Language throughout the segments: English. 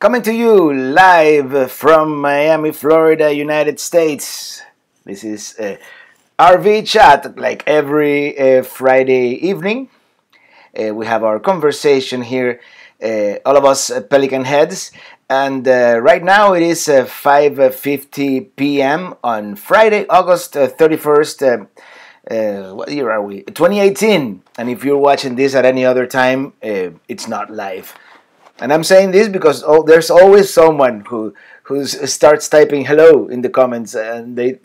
Coming to you live from Miami, Florida, United States. This is RV Chat, like every Friday evening. We have our conversation here, all of us Pelican heads. And right now it is 5:50 p.m. on Friday, August 31st. What year are we? 2018. And if you're watching this at any other time, it's not live. And I'm saying this because there's always someone who starts typing hello in the comments, and a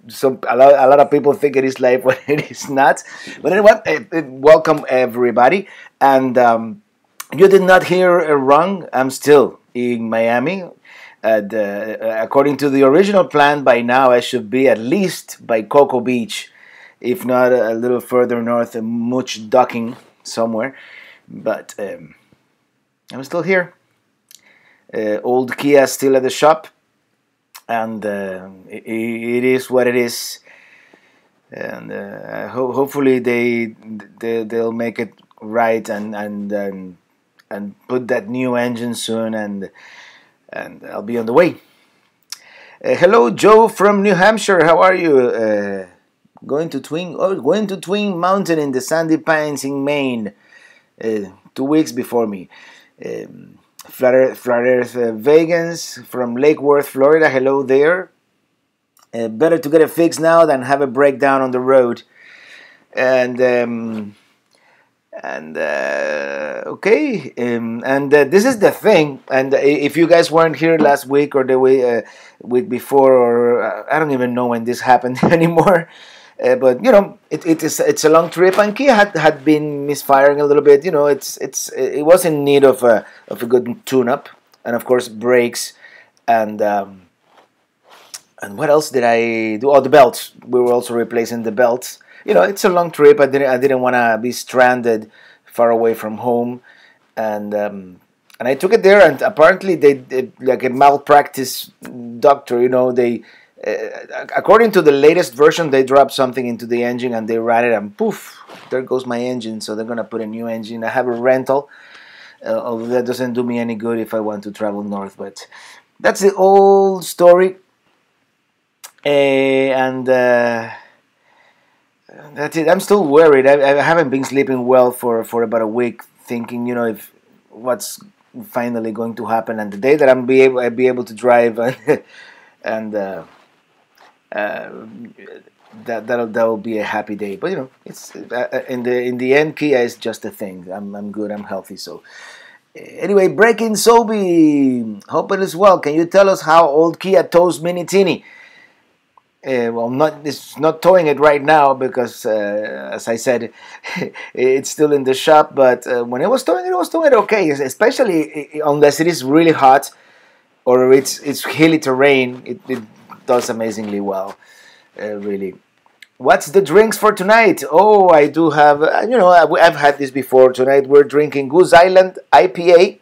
lot of people think it is live when it is not. But anyway, welcome everybody. And you did not hear wrong. I'm still in Miami. According to the original plan, by now I should be at least by Cocoa Beach, if not a little further north, much docking somewhere. But I'm still here. Old Kia still at the shop, and it is what it is. And hopefully they'll make it right and put that new engine soon, and I'll be on the way. Hello, Joe from New Hampshire. How are you? Going to Twin Mountain in the Sandy Pines in Maine. 2 weeks before me. Flat Earth Vegans from Lake Worth, Florida. Hello there. Better to get it fixed now than have a breakdown on the road. And okay. And this is the thing. And if you guys weren't here last week or the week before, or I don't even know when this happened anymore. But you know, it's a long trip, and Kia had been misfiring a little bit. You know, it was in need of a good tune-up, and of course brakes, and what else did I do? Oh, the belts. We were also replacing the belts. You know, it's a long trip. I didn't want to be stranded far away from home, and I took it there, and apparently they like a malpractice doctor. You know, they. According to the latest version, they dropped something into the engine and they ran it, and poof, there goes my engine. So they're gonna put a new engine. I have a rental, although that doesn't do me any good if I want to travel north. But that's the old story, and that's it. I'm still worried. I haven't been sleeping well for about a week, thinking, you know, if what's finally going to happen, and the day that I'll be able to drive, and that'll be a happy day. But you know, it's in the end, Kia is just a thing. I'm good. I'm healthy. So anyway, breaking Sobe, hope it is well. Can you tell us how old Kia tows Mini Teeny? Well, it's not towing it right now because, as I said, it's still in the shop. But when it was towing it okay. Especially unless it is really hot or it's hilly terrain. It does amazingly well, really. What's the drinks for tonight? Oh, I do have, you know, I've had this before. Tonight we're drinking Goose Island IPA,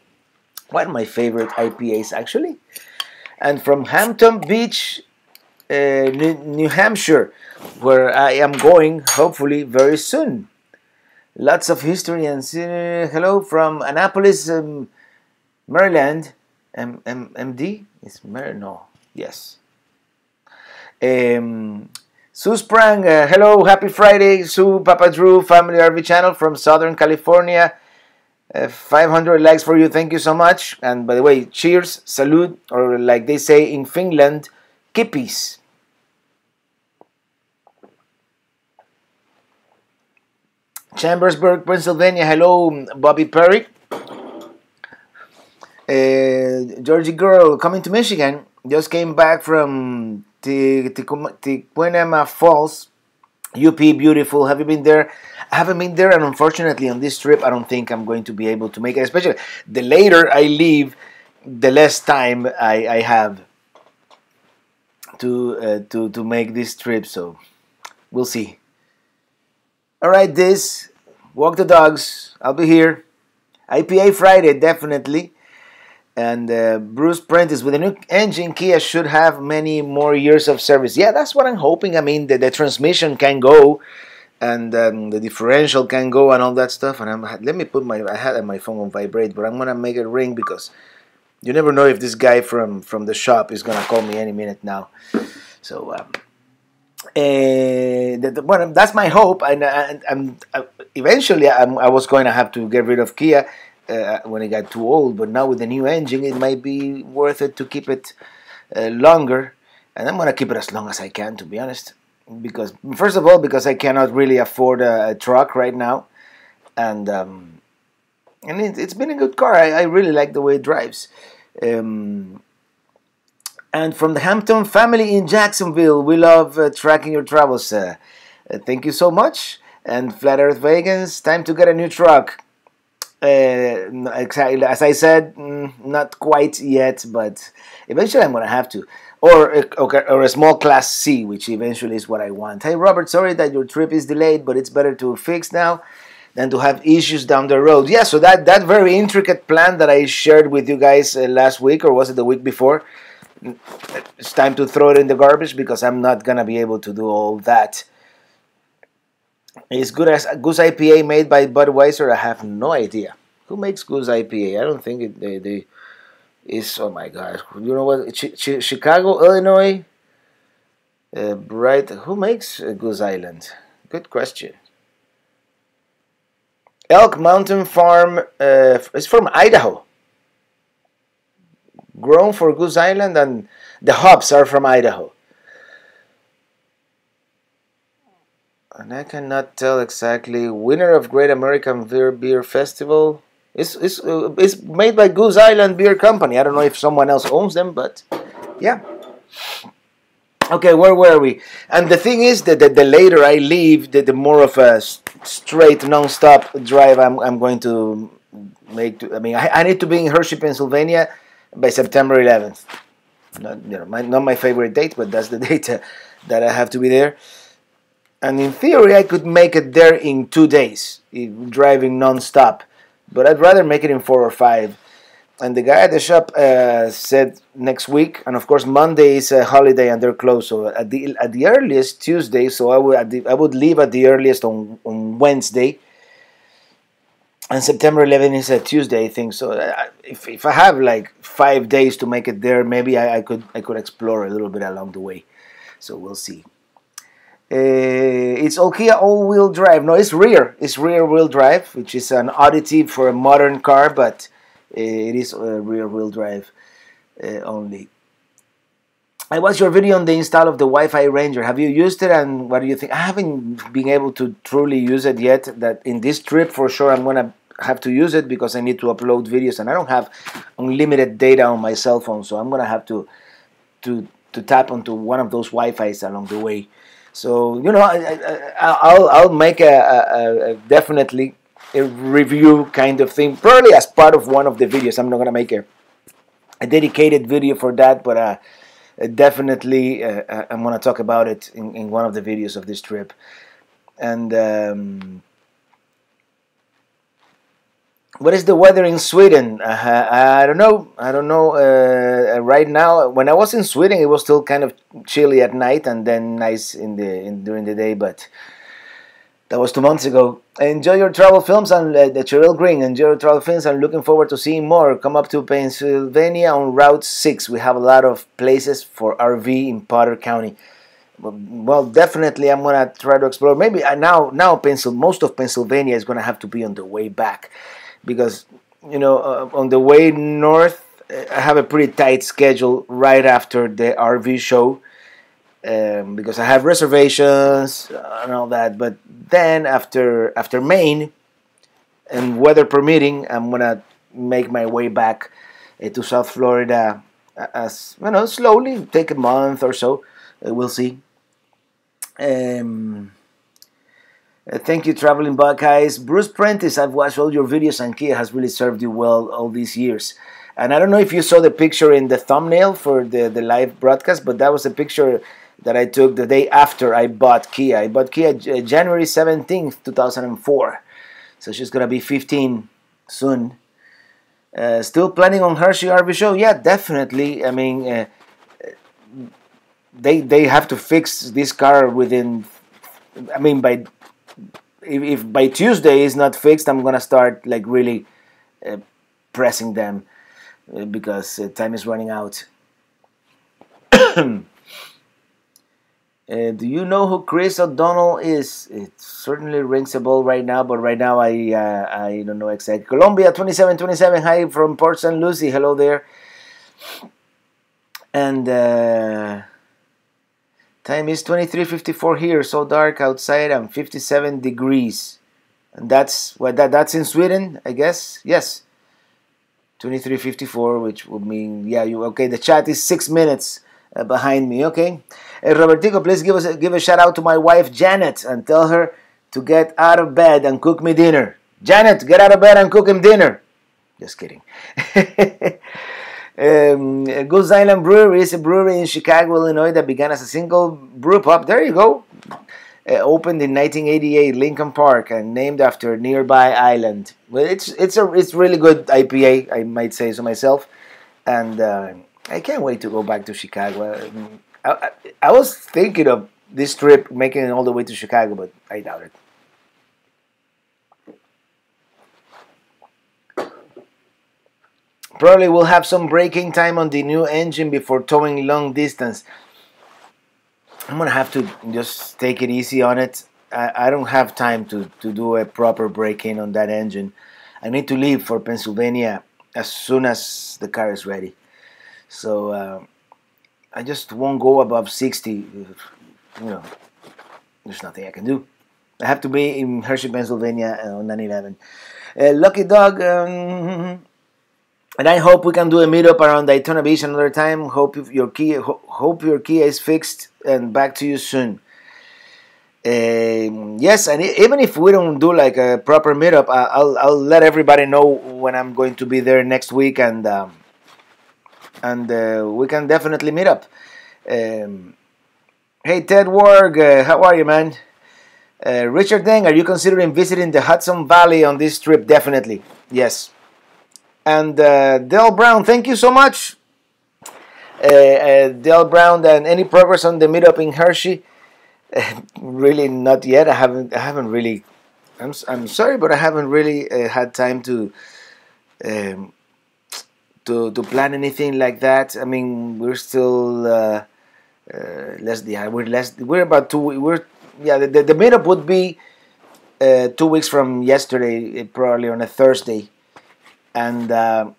one of my favorite IPAs actually, and from Hampton Beach, New Hampshire, where I am going hopefully very soon. Lots of history, and hello from Annapolis, Maryland. MD is Maryland? No, yes. Sue Sprang, hello, happy Friday, Sue, Papa Drew, Family RV Channel from Southern California. 500 likes for you, thank you so much. And by the way, cheers, salud, or like they say in Finland, kippis. Chambersburg, Pennsylvania, hello, Bobby Perry. Georgie Girl, coming to Michigan, just came back from Tiquenema Falls, UP, beautiful. Have you been there? I haven't been there, and unfortunately on this trip I don't think I'm going to be able to make it, especially the later I leave, the less time I have to make this trip, so we'll see. Alright, walk the dogs, I'll be here. IPA Friday, definitely. And Bruce Prentice, with a new engine, Kia should have many more years of service. Yeah, that's what I'm hoping. I mean, the transmission can go, and the differential can go, and all that stuff. And let me put I had my phone on vibrate, but I'm gonna make it ring because You never know if this guy from the shop is gonna call me any minute now. So well, that's my hope. And eventually I was going to have to get rid of Kia when it got too old. But now with the new engine, it might be worth it to keep it longer. And I'm gonna keep it as long as I can, to be honest. Because first of all, because I cannot really afford a truck right now, and it's been a good car. I really like the way it drives. And from the Hampton family in Jacksonville, we love tracking your travels. Thank you so much. And Flat Earth Vegans, time to get a new truck. Exactly as I said, not quite yet, but eventually I'm gonna have to. Or a small Class C, which eventually is what I want. Hey Robert, sorry that your trip is delayed, but it's better to fix now than to have issues down the road. Yeah, so that very intricate plan that I shared with you guys last week, or was it the week before? It's time to throw it in the garbage because I'm not gonna be able to do all that. Is good as Goose IPA made by Budweiser? I have no idea. Who makes Goose IPA? I don't think they is. Oh my God! You know what? Chicago, Illinois. Right? Who makes Goose Island? Good question. Elk Mountain Farm is from Idaho. Grown for Goose Island, and the hops are from Idaho. And I cannot tell exactly. Winner of Great American Beer Festival. It's made by Goose Island Beer Company. I don't know if someone else owns them, but yeah. Okay, where were we? And the thing is that the later I leave, the more of a straight, non-stop drive I'm going to make. I need to be in Hershey, Pennsylvania by September 11th. Not my favorite date, but that's the date that I have to be there. And in theory, I could make it there in 2 days, driving non-stop. But I'd rather make it in 4 or 5. And the guy at the shop said next week, and of course Monday is a holiday and they're closed. So at the earliest Tuesday, so I would leave at the earliest on Wednesday. And September 11th is a Tuesday, I think. So if I have like 5 days to make it there, maybe I could explore a little bit along the way. So we'll see. It's Kia all-wheel drive. No, it's rear-wheel drive, which is an oddity for a modern car, but it is rear-wheel drive only. I watched your video on the install of the Wi-Fi Ranger. Have you used it, and what do you think? I haven't been able to truly use it yet. That in this trip, for sure, I'm going to have to use it because I need to upload videos, and I don't have unlimited data on my cell phone, so I'm going to have to tap onto one of those Wi-Fis along the way. So I'll make a definitely a review kind of thing, probably as part of one of the videos. I'm not gonna make a dedicated video for that, but definitely I'm gonna talk about it in one of the videos of this trip. And what is the weather in Sweden? I don't know. Right now, when I was in Sweden, it was still kind of chilly at night and then nice during the day. But that was 2 months ago. Enjoy your travel films and the Cheryl Green. Enjoy your travel films. I'm looking forward to seeing more. Come up to Pennsylvania on Route 6. We have a lot of places for RV in Potter County. Well, definitely, I'm gonna try to explore. Maybe now most of Pennsylvania is gonna have to be on the way back. Because, on the way north, I have a pretty tight schedule right after the RV show. Because I have reservations and all that. But then after Maine, and weather permitting, I'm going to make my way back to South Florida. As slowly, take a month or so. We'll see. Thank you, Traveling Buckeyes. Bruce Prentice, I've watched all your videos and Kia has really served you well all these years. And I don't know if you saw the picture in the thumbnail for the live broadcast, but that was a picture that I took the day after I bought Kia. I bought Kia January 17th, 2004. So she's going to be 15 soon. Still planning on Hershey RV show? Yeah, definitely. I mean, they have to fix this car within... If by Tuesday it's not fixed, I'm gonna start like really pressing them. because time is running out. Do you know who Chris O'Donnell is? It certainly rings a bell right now, but right now I don't know exactly. Colombia 2727. Hi from Port St. Lucie. Hello there. And time is 23:54 here. So dark outside and 57 degrees. And that's what that's in Sweden, I guess. Yes. 23:54, which would mean okay. The chat is 6 minutes behind me. Okay. Robertico, please give a shout out to my wife Janet and tell her to get out of bed and cook me dinner. Janet, get out of bed and cook him dinner. Just kidding. Goose Island Brewery is a brewery in Chicago, Illinois that began as a single brew pub. There you go. Opened in 1988, Lincoln Park, and named after a nearby island. Well, it's really good IPA, I might say so myself, and I can't wait to go back to Chicago. I was thinking of this trip, making it all the way to Chicago, but I doubt it. Probably we'll have some braking time on the new engine before towing long distance. I'm going to have to just take it easy on it. I don't have time to do a proper braking on that engine. I need to leave for Pennsylvania as soon as the car is ready. So I just won't go above 60. There's nothing I can do. I have to be in Hershey, Pennsylvania on 9/11. Lucky Dog, and I hope we can do a meetup around Daytona Beach another time. Hope your Kia is fixed and back to you soon. Yes, and even if we don't do like a proper meetup, I'll let everybody know when I'm going to be there next week, and we can definitely meet up. Hey Ted Warg, how are you, man? Richard Deng, are you considering visiting the Hudson Valley on this trip? Definitely, yes. And Dale Brown, thank you so much. Dale Brown, and any progress on the meetup in Hershey? Really, not yet. I haven't really. I'm sorry, but I haven't really had time to plan anything like that. I mean, we're still we're about 2 weeks. The meetup would be 2 weeks from yesterday, probably on a Thursday, and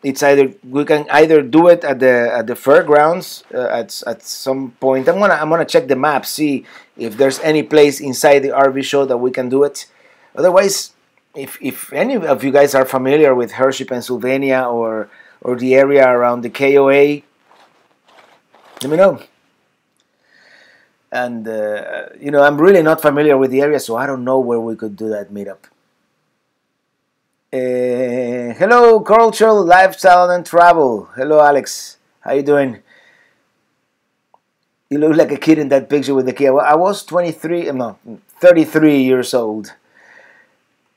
it's we can either do it at the fairgrounds at some point. I'm gonna check the map, see if there's any place inside the RV show that we can do it. Otherwise, if any of you guys are familiar with Hershey, Pennsylvania, or the area around the KOA, let me know. And I'm really not familiar with the area, so I don't know where we could do that meetup. Hello, Cultural Lifestyle and Travel. Hello, Alex. How you doing? You look like a kid in that picture with the Kia. Well, I was 33 years old.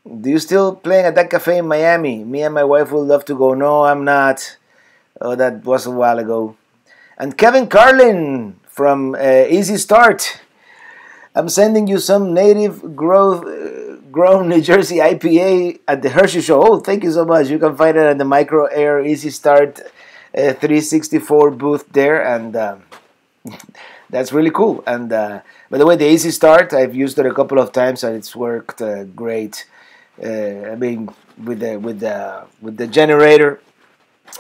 Do you still playing at that cafe in Miami? Me and my wife would love to go. No, I'm not. Oh, that was a while ago. And Kevin Carlin from Easy Start. I'm sending you some native grown New Jersey IPA at the Hershey Show. Oh, thank you so much. You can find it at the Micro Air Easy Start 364 booth there, and that's really cool. And by the way, the Easy Start, I've used it a couple of times and it's worked great. I mean, with the generator,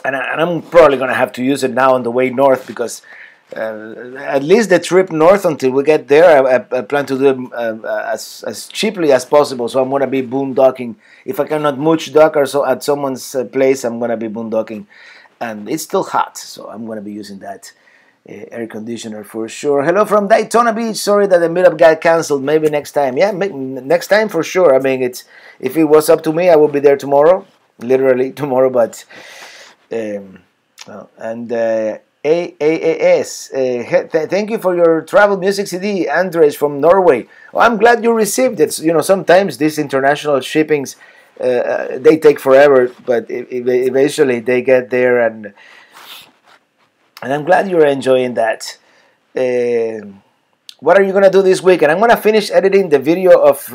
and I'm probably gonna have to use it now on the way north, because at least the trip north until we get there, I plan to do it as cheaply as possible. So I'm gonna be boondocking. If I cannot mooch dock or so at someone's place, I'm gonna be boondocking, and it's still hot, so I'm gonna be using that air conditioner for sure. Hello from Daytona Beach. Sorry that the meetup got canceled. Maybe next time. Yeah, next time for sure. I mean, if it was up to me, I would be there tomorrow, literally tomorrow. But AAS, thank you for your travel music CD, Andres from Norway. Oh, I'm glad you received it. Sometimes these international shippings they take forever, but eventually they get there, and I'm glad you're enjoying that. What are you gonna do this week? And I'm gonna finish editing the video of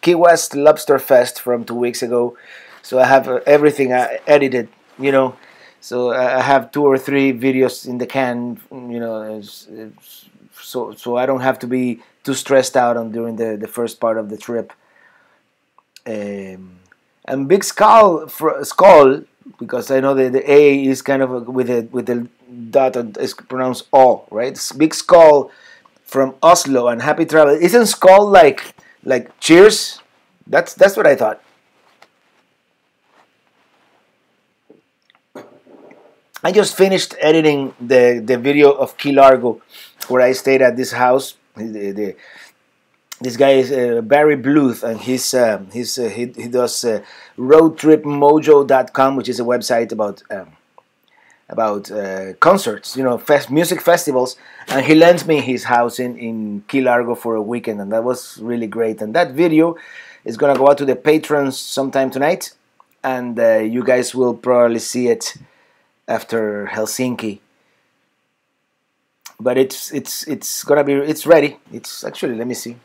Key West Lobster Fest from 2 weeks ago, so I have everything edited. So I have 2 or 3 videos in the can, so I don't have to be too stressed out on during the first part of the trip. And big skull, because I know that the A is kind of with the dot, is pronounced O, right? It's big skull from Oslo, and happy travel. Isn't skull like cheers? That's what I thought. I just finished editing the video of Key Largo, where I stayed at this house. This guy is Barry Bluth, and he does roadtripmojo.com, which is a website about concerts, music festivals, and he lent me his house in Key Largo for a weekend, and that was really great. And that video is gonna go out to the patrons sometime tonight, and you guys will probably see it after Helsinki. But it's ready. It's actually, let me see.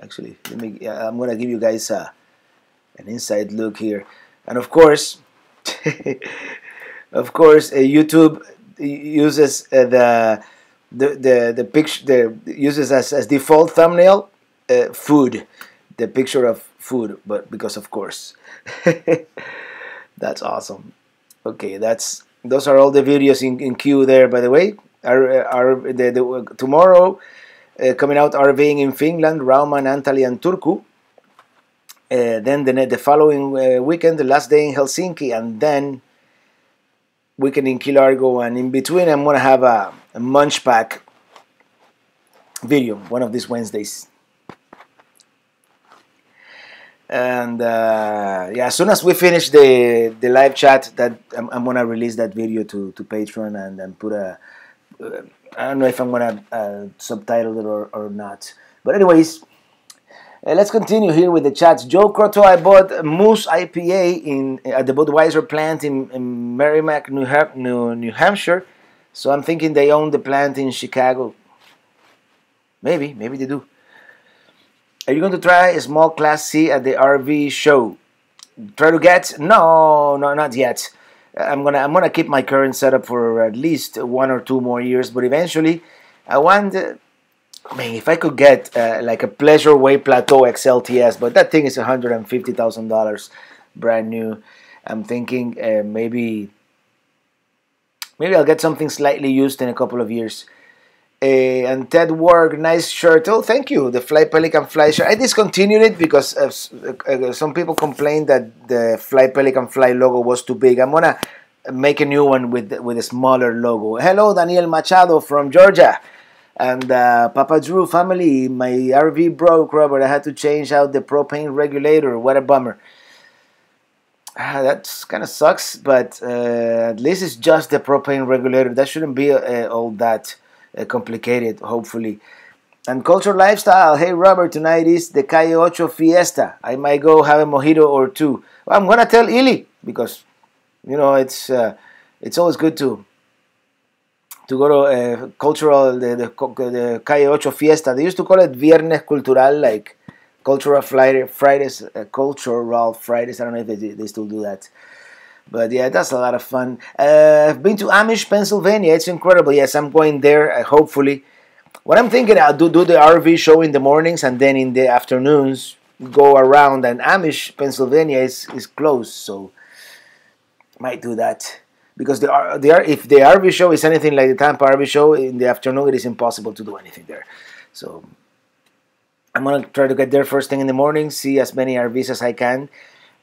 Actually, I'm gonna give you guys an inside look here, and of course, YouTube uses the picture, uses as default thumbnail food, the picture of food, but because of course, that's awesome. Okay, those are all the videos in queue there. By the way, tomorrow. Coming out RVing in Finland, Rauma, Naantali, and Turku. Then the following weekend, the last day in Helsinki, and then weekend in Key Largo. And in between, I'm going to have a munch pack video one of these Wednesdays. And as soon as we finish the live chat, that I'm going to release that video to Patreon and put a... I don't know if I'm gonna subtitle it or not. But anyways, let's continue here with the chats. Joe Croto, I bought Moose IPA at the Budweiser plant in Merrimack, New Hampshire. So I'm thinking they own the plant in Chicago. Maybe they do. Are you going to try a small Class C at the RV show? Try to get? No, not yet. I'm gonna keep my current setup for at least 1 or 2 more years, but eventually I want. If I could get like a Pleasure Way Plateau XLTS, but that thing is $150,000 brand new. I'm thinking maybe I'll get something slightly used in a couple of years. And Ted Work, nice shirt. Oh, thank you. The Fly Pelican Fly shirt. I discontinued it because some people complained that the Fly Pelican Fly logo was too big. I'm gonna make a new one with a smaller logo. Hello, Daniel Machado from Georgia, and Papa Drew family. My RV broke, Robert. I had to change out the propane regulator. What a bummer. That kind of sucks, but at least it's just the propane regulator. That shouldn't be all that complicated, hopefully. And Culture Lifestyle, hey Robert, tonight is the Calle Ocho Fiesta. I might go have a mojito or 2. Well, I'm gonna tell Ili, because it's always good to go to cultural the Calle Ocho Fiesta. They used to call it Viernes Cultural, like Cultural Fridays. Cultural Fridays. I don't know if they still do that. But yeah, that's a lot of fun. I've been to Amish, Pennsylvania. It's incredible. Yes, I'm going there, hopefully. What I'm thinking, I'll do the RV show in the mornings, and then in the afternoons go around. And Amish, Pennsylvania is close, so might do that. Because if the RV show is anything like the Tampa RV show, in the afternoon it is impossible to do anything there. So I'm going to try to get there first thing in the morning, see as many RVs as I can,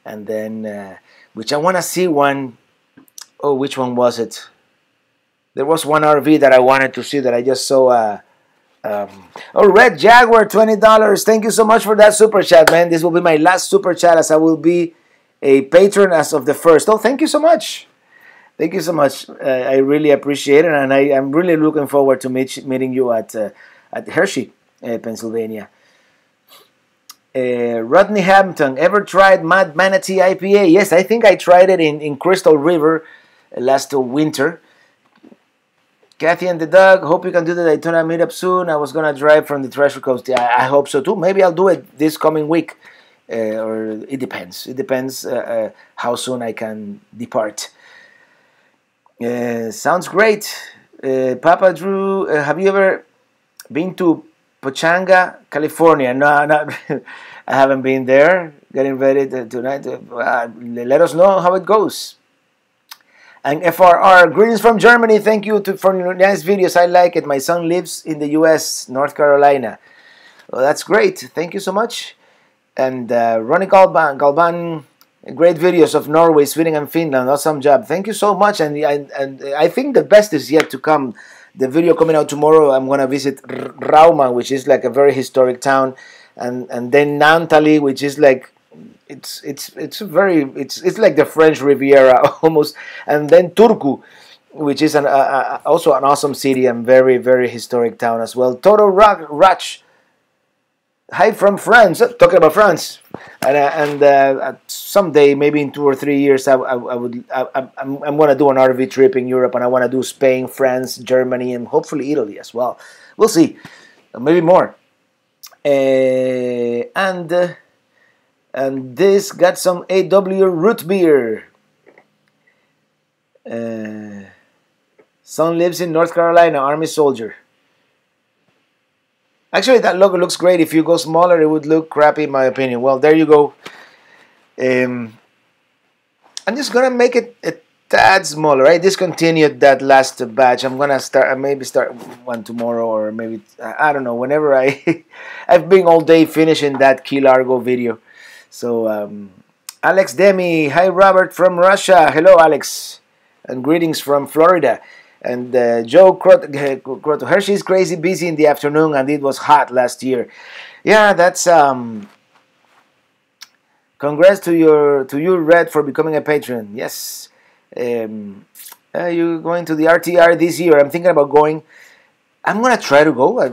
and then... which I want to see one. Oh, which one was it? There was one RV that I wanted to see that I just saw. Red Jaguar, $20. Thank you so much for that super chat, man. This will be my last super chat, as I will be a patron as of the 1st. Oh, thank you so much. Thank you so much. I really appreciate it, and I'm really looking forward to meeting you at Hershey, Pennsylvania. Rodney Hampton, ever tried Mad Manatee IPA? Yes, I think I tried it in Crystal River last winter. Kathy and the dog, hope you can do the Daytona meetup soon. I was going to drive from the Treasure Coast. I hope so too. Maybe I'll do it this coming week. Or it depends. It depends how soon I can depart. Sounds great. Papa Drew, have you ever been to Pachanga, California? No, not. I haven't been there. Getting ready tonight. Let us know how it goes. And FRR, greetings from Germany. Thank you for your nice videos. I like it. My son lives in the U.S., North Carolina. Well, that's great. Thank you so much. And Ronnie Galban, great videos of Norway, Sweden, and Finland. Awesome job. Thank you so much. And I think the best is yet to come. The video coming out tomorrow, I'm going to visit Rauma, which is like a very historic town. And then Naantali, which is like it's like the French Riviera almost, and then Turku, which is also an awesome city and very, very historic town as well. Toto Rach, hi from France. Talking about France, and someday, maybe in 2 or 3 years, I'm gonna do an RV trip in Europe, and I want to do Spain, France, Germany, and hopefully Italy as well. We'll see, maybe more. And this got some AW root beer. Son lives in North Carolina, Army soldier. Actually, that logo looks great. If you go smaller, it would look crappy, in my opinion. Well, there you go. I'm just gonna make it a tad smaller. I discontinued that last batch. I'm gonna maybe start one tomorrow, or maybe I don't know. Whenever I've been all day finishing that Key Largo video. So Alex Demi, hi Robert from Russia. Hello Alex, and greetings from Florida. And Joe Croto, Hershey's crazy busy in the afternoon, and it was hot last year. Yeah, that's congrats to you Red for becoming a patron. Yes, you're going to the RTR this year. I'm thinking about going. I'm gonna try to go. I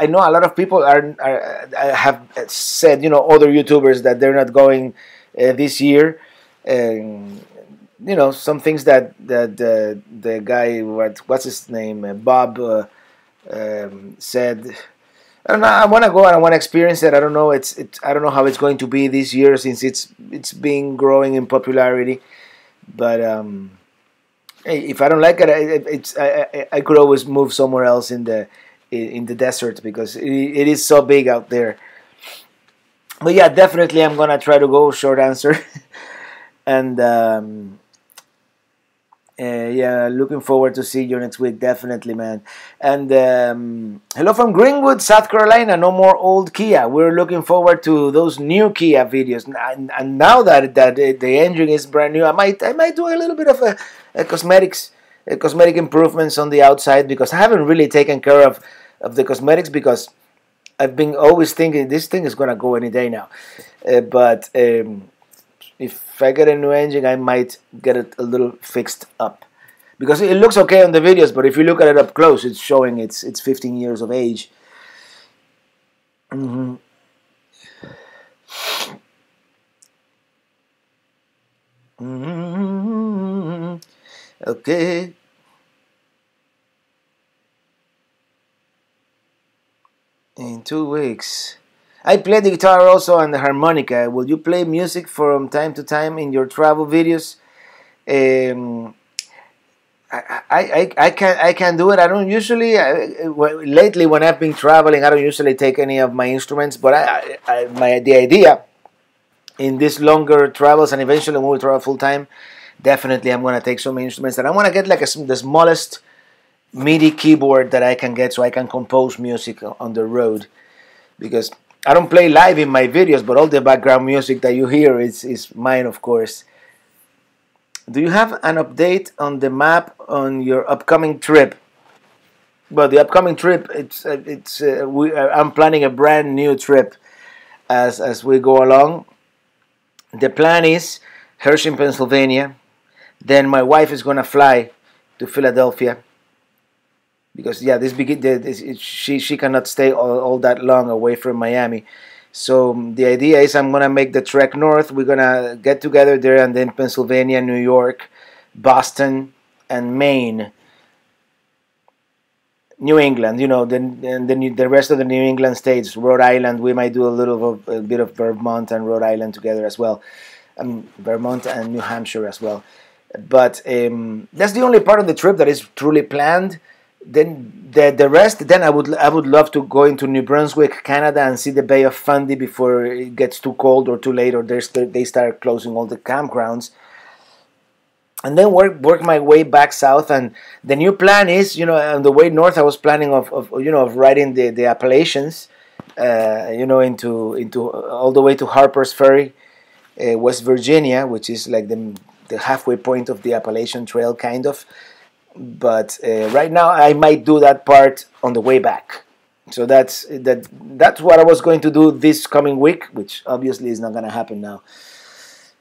know a lot of people have said, other YouTubers that they're not going this year. Some things that the guy, what's his name, Bob, said. I don't know. I want to go and I want to experience it. I don't know. I don't know how it's going to be this year since it's been growing in popularity. But hey, if I don't like it, I could always move somewhere else in the desert, because it is so big out there. But yeah, definitely I'm gonna try to go. Short answer. And yeah, looking forward to see you next week, definitely, man. And hello from Greenwood, South Carolina. No more old Kia. We're looking forward to those new Kia videos. And now that the engine is brand new, I might do a little bit of a cosmetic improvements on the outside, because I haven't really taken care of the cosmetics, because I've been always thinking this thing is gonna go any day now. But if I get a new engine, I might get it a little fixed up, because it looks okay on the videos, but if you look at it up close, it's showing it's 15 years of age. Mm-hmm. Mm-hmm. Okay. In 2 weeks. I play the guitar also and the harmonica. Will you play music from time to time in your travel videos? I can do it. I don't usually. Lately, when I've been traveling, I don't usually take any of my instruments. But the idea in these longer travels, and eventually when we travel full time, definitely I'm gonna take some instruments, and I want to get like the smallest MIDI keyboard that I can get, so I can compose music on the road, because I don't play live in my videos, but all the background music that you hear is mine, of course. Do you have an update on the map on your upcoming trip? Well, the upcoming trip, I'm planning a brand new trip as we go along. The plan is Hershey, Pennsylvania. Then my wife is gonna fly to Philadelphia, because yeah, she cannot stay all that long away from Miami. So the idea is I'm gonna make the trek north. We're gonna get together there, and then Pennsylvania, New York, Boston, and Maine, New England. Then the rest of the New England states, Rhode Island. We might do a bit of Vermont and Rhode Island together as well, Vermont and New Hampshire as well. But that's the only part of the trip that is truly planned. Then the rest, then I would love to go into New Brunswick, Canada, and see the Bay of Fundy before it gets too cold or too late, or they start closing all the campgrounds. And then work my way back south. And the new plan is, on the way north, I was planning of riding the Appalachians, into all the way to Harper's Ferry, West Virginia, which is like the halfway point of the Appalachian Trail, kind of. But right now, I might do that part on the way back. So that's what I was going to do this coming week, which obviously is not going to happen now.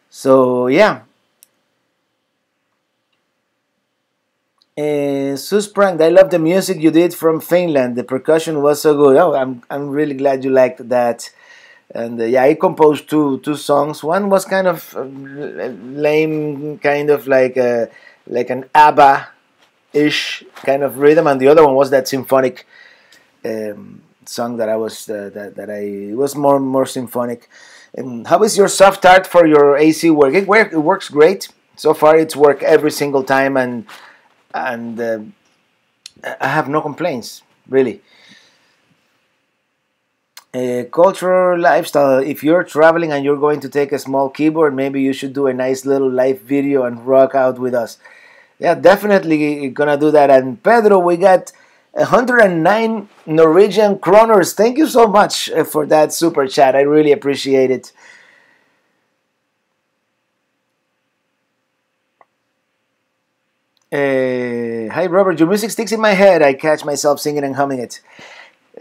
So yeah. Susprang, I love the music you did from Finland. The percussion was so good. Oh, I'm really glad you liked that. And yeah, I composed two songs. One was kind of lame, kind of like an ABBA-ish kind of rhythm, and the other one was that symphonic song that I was it was more symphonic. How is your soft art for your AC work? It works great so far. It's worked every single time, and I have no complaints, really. Cultural lifestyle. If you're traveling and you're going to take a small keyboard, maybe you should do a nice little live video and rock out with us. Yeah, definitely gonna do that. And Pedro, we got 109 Norwegian kroners. Thank you so much for that super chat. I really appreciate it. Hi Robert, your music sticks in my head. I catch myself singing and humming it.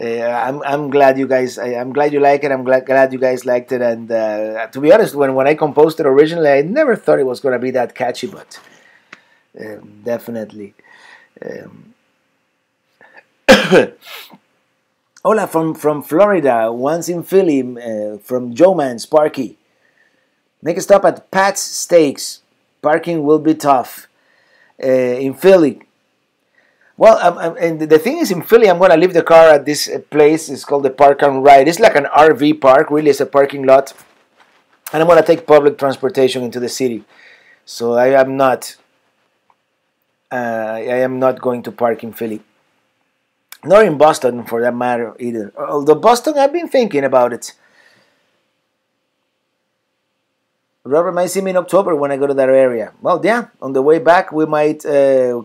I'm glad you guys. I'm glad you like it. I'm glad you guys liked it. And to be honest, when I composed it originally, I never thought it was gonna be that catchy, but definitely. Hola from Florida. Once in Philly, from Joe Man Sparky. Make a stop at Pat's Steaks. Parking will be tough. In Philly. Well, and the thing is, in Philly, I'm going to leave the car at this place. It's called the Park and Ride. It's like an RV park, really. It's a parking lot. And I'm going to take public transportation into the city. So I am not going to park in Philly. Nor in Boston, for that matter, either. Although Boston, I've been thinking about it. Robert might see me in October when I go to that area. Well, yeah, on the way back, we might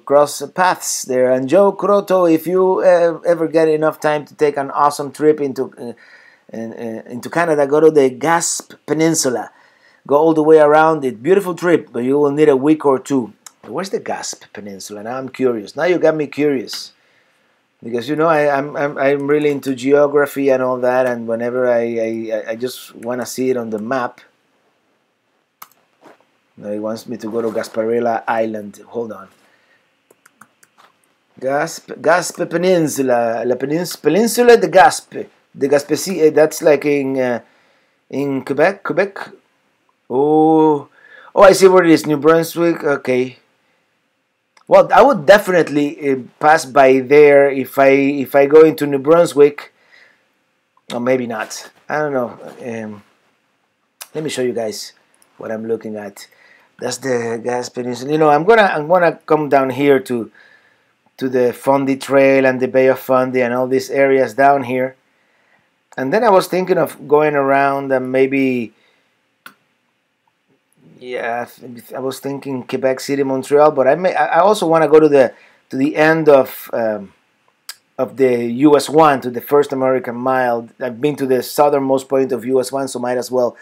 cross paths there. And Joe Croto, if you ever get enough time to take an awesome trip into Canada, go to the Gasp Peninsula. Go all the way around it. Beautiful trip, but you will need a week or two. Where's the Gasp Peninsula? Now I'm curious. Now you got me curious. Because, I'm really into geography and all that. And whenever I just want to see it on the map. No, he wants me to go to Gasparilla Island. Hold on. Gasp Peninsula. Peninsula de Gaspe. De Gaspésie. That's like in Quebec. Quebec. Oh, I see where it is. New Brunswick. Okay. Well, I would definitely pass by there if I go into New Brunswick. Or maybe not. I don't know. Let me show you guys what I'm looking at. That's the Gas Peninsula. I'm gonna come down here to the Fundy Trail and the Bay of Fundy and all these areas down here. And then I was thinking of going around and maybe, yeah, I was thinking Quebec City, Montreal, but I also want to go to the end of the US 1, to the first American mile. I've been to the southernmost point of US 1, so might as well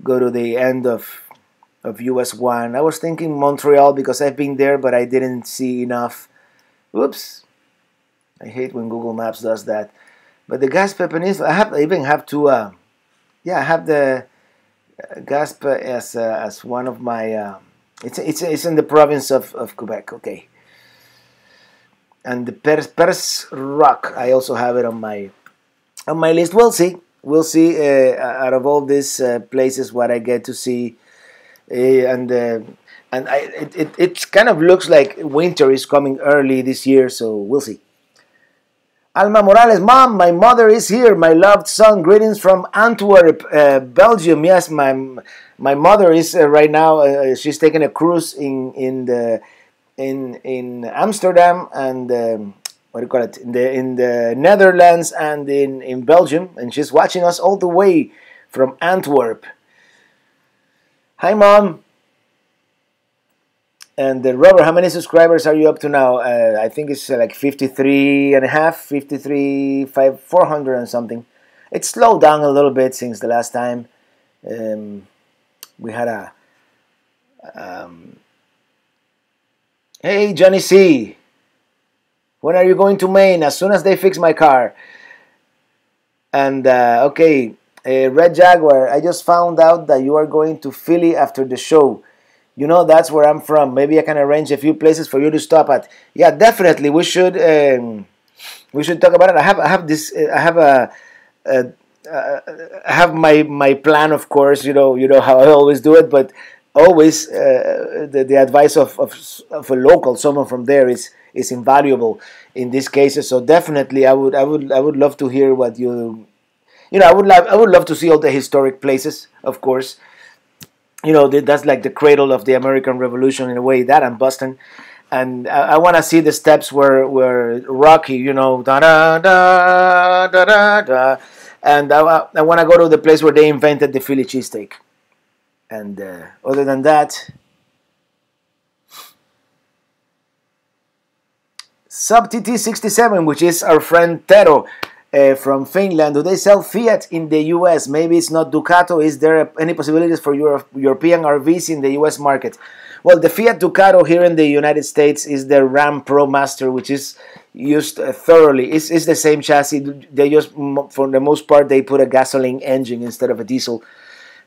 go to the end of US 1. I was thinking Montreal because I've been there, but I didn't see enough. Oops. I hate when Google Maps does that. But the Gaspe Peninsula, I even have to, I have the Gaspe as one of my, it's in the province of Quebec, okay. And the Pers Rock, I also have it on my list. We'll see. We'll see out of all these places what I get to see. It kind of looks like winter is coming early this year, so we'll see. Alma Morales, Mom, my mother is here. My loved son, greetings from Antwerp, Belgium. Yes, my mother is right now. She's taking a cruise in Amsterdam and what do you call it? In the Netherlands and in Belgium, and she's watching us all the way from Antwerp. Hi, Mom. And Robert, how many subscribers are you up to now? I think it's like 53 and a half, 53, 400 and something. It's slowed down a little bit since the last time. We had a... hey, Johnny C. When are you going to Maine? As soon as they fix my car. And, okay, Red Jaguar, I just found out that you are going to Philly after the show. You know, that's where I'm from. Maybe I can arrange a few places for you to stop at. Yeah, definitely. We should talk about it. I have my plan, of course. You know how I always do it, but always the advice of a local, someone from there, is invaluable in these cases. So definitely, I would love to hear what you. I would love to see all the historic places, of course. That's like the cradle of the American Revolution in a way, that and Boston. And I want to see the steps where Rocky, da da da da da da. And I want to go to the place where they invented the Philly cheesesteak. And other than that, Sub TT67, which is our friend Tero from Finland. Do they sell Fiat in the US? Maybe it's not Ducato. Is there any possibilities for European RVs in the US market? Well, the Fiat Ducato here in the United States is the Ram Pro Master, which is used thoroughly. It's the same chassis. They just, for the most part, they put a gasoline engine instead of a diesel.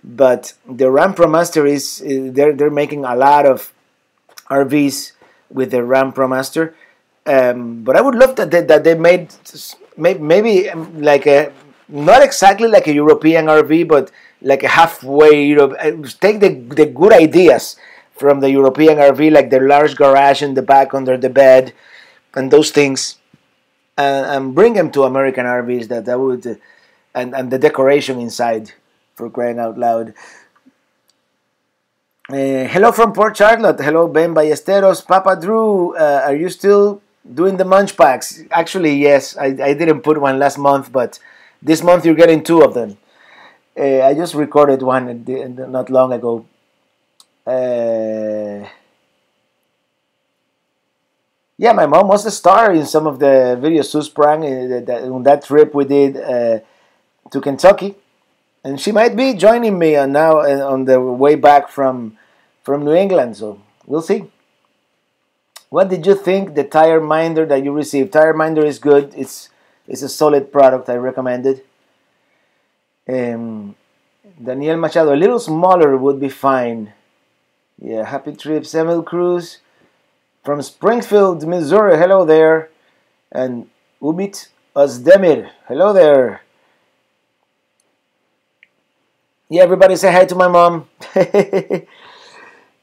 But the Ram Pro Master they're making a lot of RVs with the Ram Pro Master. But I would love that they made maybe like not exactly like a European RV, but like a halfway. Take the good ideas from the European RV, like the large garage in the back under the bed, and those things, and bring them to American RVs. That would, and the decoration inside, for crying out loud. Hello from Port Charlotte. Hello, Ben Ballesteros. Papa Drew, are you still doing the munch packs? Actually, yes. I didn't put one last month, but this month you're getting 2 of them. I just recorded one not long ago. Yeah, my mom was a star in some of the videos. Sue sprang on that trip we did to Kentucky, and she might be joining me now on the way back from New England. So we'll see. What did you think the tire minder that you received? Tire minder is good. It's a solid product. I recommend it. Daniel Machado, a little smaller would be fine. Yeah, happy trips. Emil Cruz from Springfield, Missouri. Hello there. And Ubit Ozdemir. Hello there. Yeah, everybody say hi to my mom.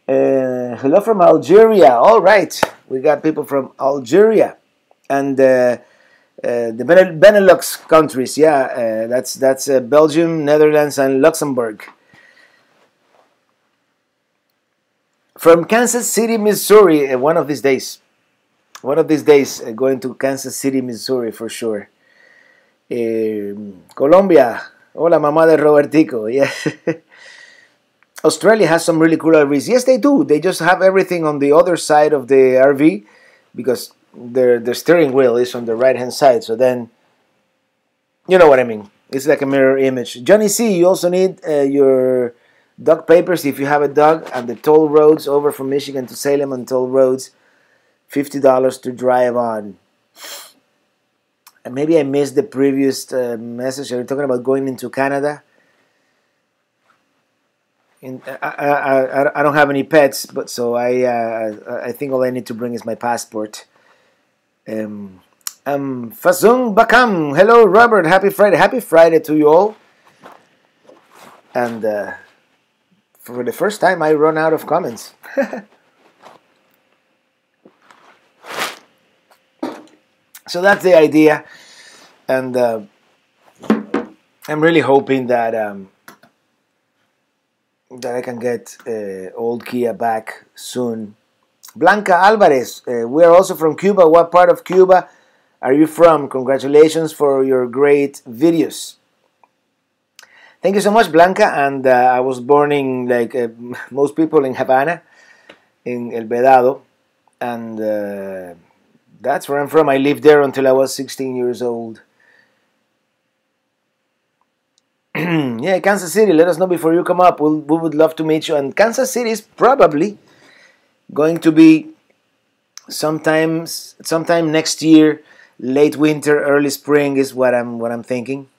Hello from Algeria. All right, we got people from Algeria and the Benelux countries. Yeah, that's Belgium, Netherlands, and Luxembourg. From Kansas City, Missouri. One of these days, going to Kansas City, Missouri for sure. Colombia. Hola, mamá de Robertico. Yes. Australia has some really cool RVs. Yes, they do. They just have everything on the other side of the RV because their steering wheel is on the right-hand side. So then, you know what I mean. It's like a mirror image. Johnny C, you also need your dog papers if you have a dog, and the toll roads over from Michigan to Salem on toll roads, $50 to drive on. And maybe I missed the previous message. Are you talking about going into Canada? I don't have any pets, but so I think all I need to bring is my passport. Fasung Bakam. Hello, Robert. Happy Friday. Happy Friday to you all. And for the first time, I run out of comments. So that's the idea. and I'm really hoping that that I can get old Kia back soon. Blanca Alvarez, we are also from Cuba. What part of Cuba are you from? Congratulations for your great videos. Thank you so much, Blanca. And I was born in, like most people, in Havana, in El Vedado, and that's where I'm from. I lived there until I was 16 years old. Yeah, Kansas City, let us know before you come up. We would love to meet you. And Kansas City is probably going to be sometime next year, late winter, early spring is what I'm thinking.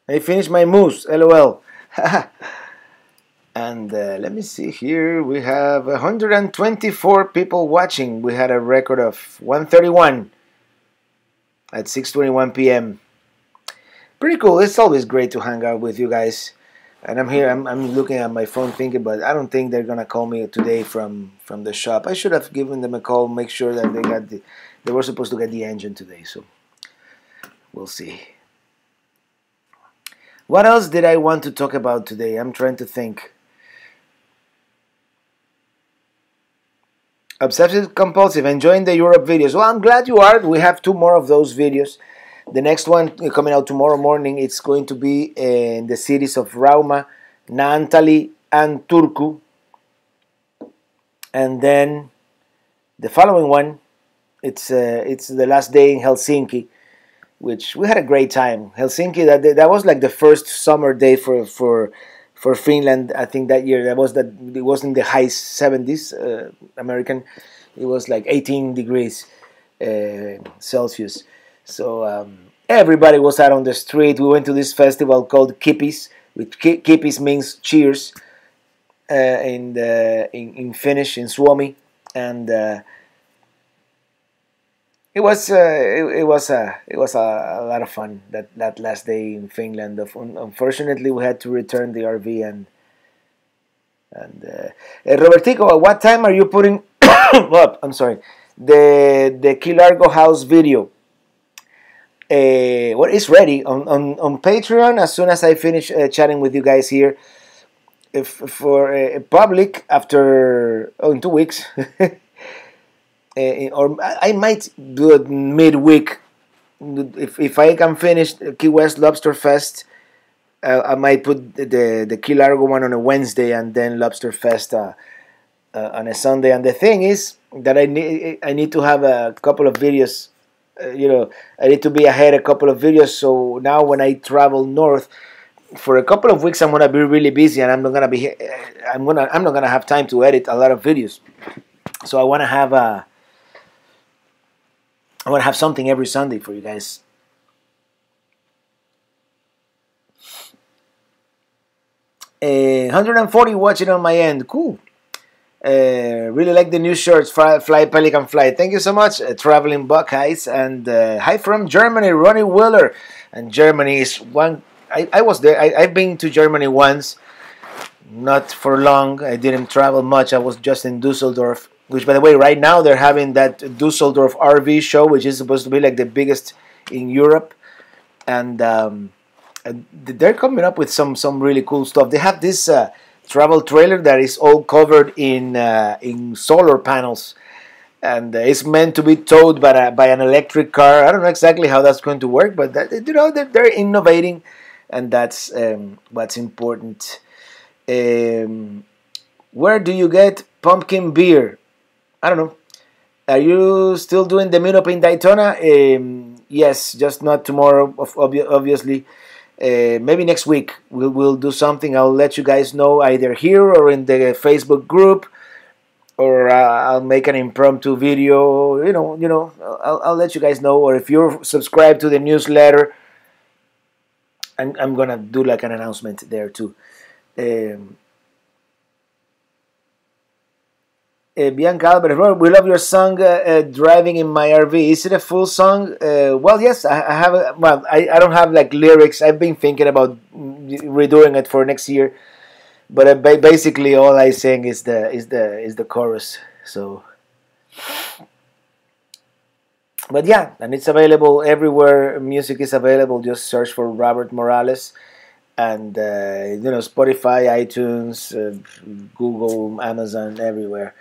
I finished my moose, lol. And let me see here. We have 124 people watching. We had a record of 131 at 6:21 p.m. Pretty cool. It's always great to hang out with you guys. And I'm here. I'm looking at my phone thinking, but I don't think they're gonna call me today from the shop. I should have given them a call, make sure that they were supposed to get the engine today. So we'll see. What else did I want to talk about today? I'm trying to think. Obsessive compulsive, enjoying the Europe videos. Well, I'm glad you are. We have 2 more of those videos. The next one coming out tomorrow morning. It's going to be in the cities of Rauma, Naantali, and Turku. And then the following one, it's the last day in Helsinki, which we had a great time. Helsinki, that was like the first summer day for Finland. I think that year it was in the high 70s American. It was like 18 degrees Celsius. So everybody was out on the street. We went to this festival called Kipis, which Kipis means cheers in Finnish, in Suomi, and it was a lot of fun that last day in Finland. Unfortunately, we had to return the RV and Robertico, at what time are you putting up? I'm sorry, the Key Largo house video. What is ready on Patreon as soon as I finish chatting with you guys here. If for public after in 2 weeks. Or I might do it midweek if I can finish Key West Lobster Fest. I might put the Key Largo one on a Wednesday and then Lobster Fest on a Sunday. And the thing is that I need to have a couple of videos. I need to be ahead a couple of videos. So now when I travel north for a couple of weeks, I'm gonna be really busy, and I'm not gonna have time to edit a lot of videos. So I want to have something every Sunday for you guys. Uh, 140 watching on my end. Cool. Really like the new shirts. Fly Pelican Fly. Thank you so much, Traveling Buckeyes. And hi from Germany, Ronnie Willer. And Germany is one. I was there. I've been to Germany once. Not for long. I didn't travel much. I was just in Dusseldorf. Which, by the way, right now they're having that Dusseldorf RV show, which is supposed to be like the biggest in Europe. And they're coming up with some really cool stuff. They have this travel trailer that is all covered in solar panels, and it's meant to be towed by an electric car. I don't know exactly how that's going to work, but they're innovating, and that's what's important. Where do you get pumpkin beer? I don't know. Are you still doing the meetup in Daytona? Yes, just not tomorrow, obviously. Maybe next week we'll do something. I'll let you guys know either here or in the Facebook group, or I'll make an impromptu video. I'll let you guys know. Or if you're subscribed to the newsletter, I'm gonna do like an announcement there too. Bianca Alvarez, we love your song "Driving in My RV." Is it a full song? Well, yes, I have. I don't have like lyrics. I've been thinking about redoing it for next year, but basically all I sing is the chorus. So But yeah, and it's available everywhere music is available. Just search for Robert Morales, and Spotify, iTunes, Google, Amazon, everywhere.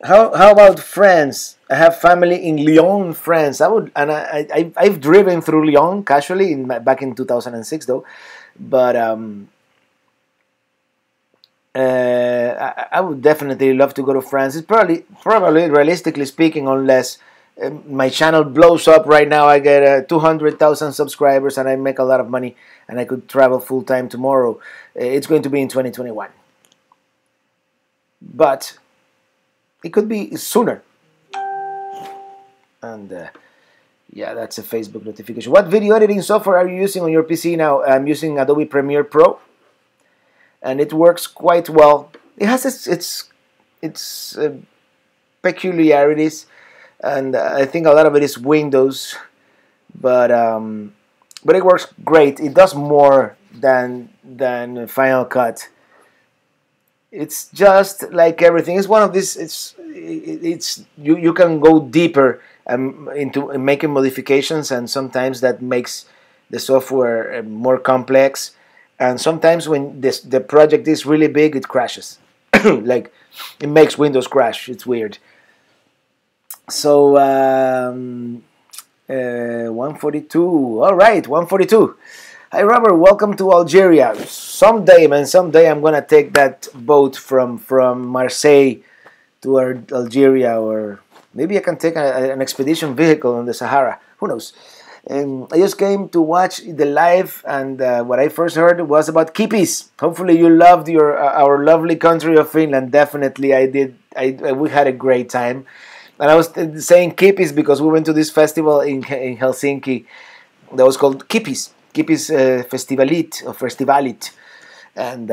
How about France? I have family in Lyon, France. I've driven through Lyon casually back in 2006 though, but I would definitely love to go to France. It's probably realistically speaking, unless my channel blows up right now, I get 200,000 subscribers and I make a lot of money and I could travel full time tomorrow. It's going to be in 2021, but it could be sooner. And yeah, that's a Facebook notification. What video editing software are you using on your PC now? I'm using Adobe Premiere Pro, and it works quite well. It has its peculiarities, and I think a lot of it is Windows, but it works great. It does more than Final Cut. It's just like everything. It's one of these. It's you can go deeper into making modifications, and sometimes that makes the software more complex. And sometimes when the project is really big, it crashes. Like it makes Windows crash. It's weird. So 142. All right, 142. Hi Robert, welcome to Algeria. Someday, man, someday I'm gonna take that boat from Marseille to Algeria, or maybe I can take an expedition vehicle on the Sahara. Who knows? I just came to watch the live, and what I first heard was about kippies. Hopefully you loved our lovely country of Finland. Definitely I did. We had a great time. And I was saying kippies because we went to this festival in Helsinki that was called Kippies Festivalit, and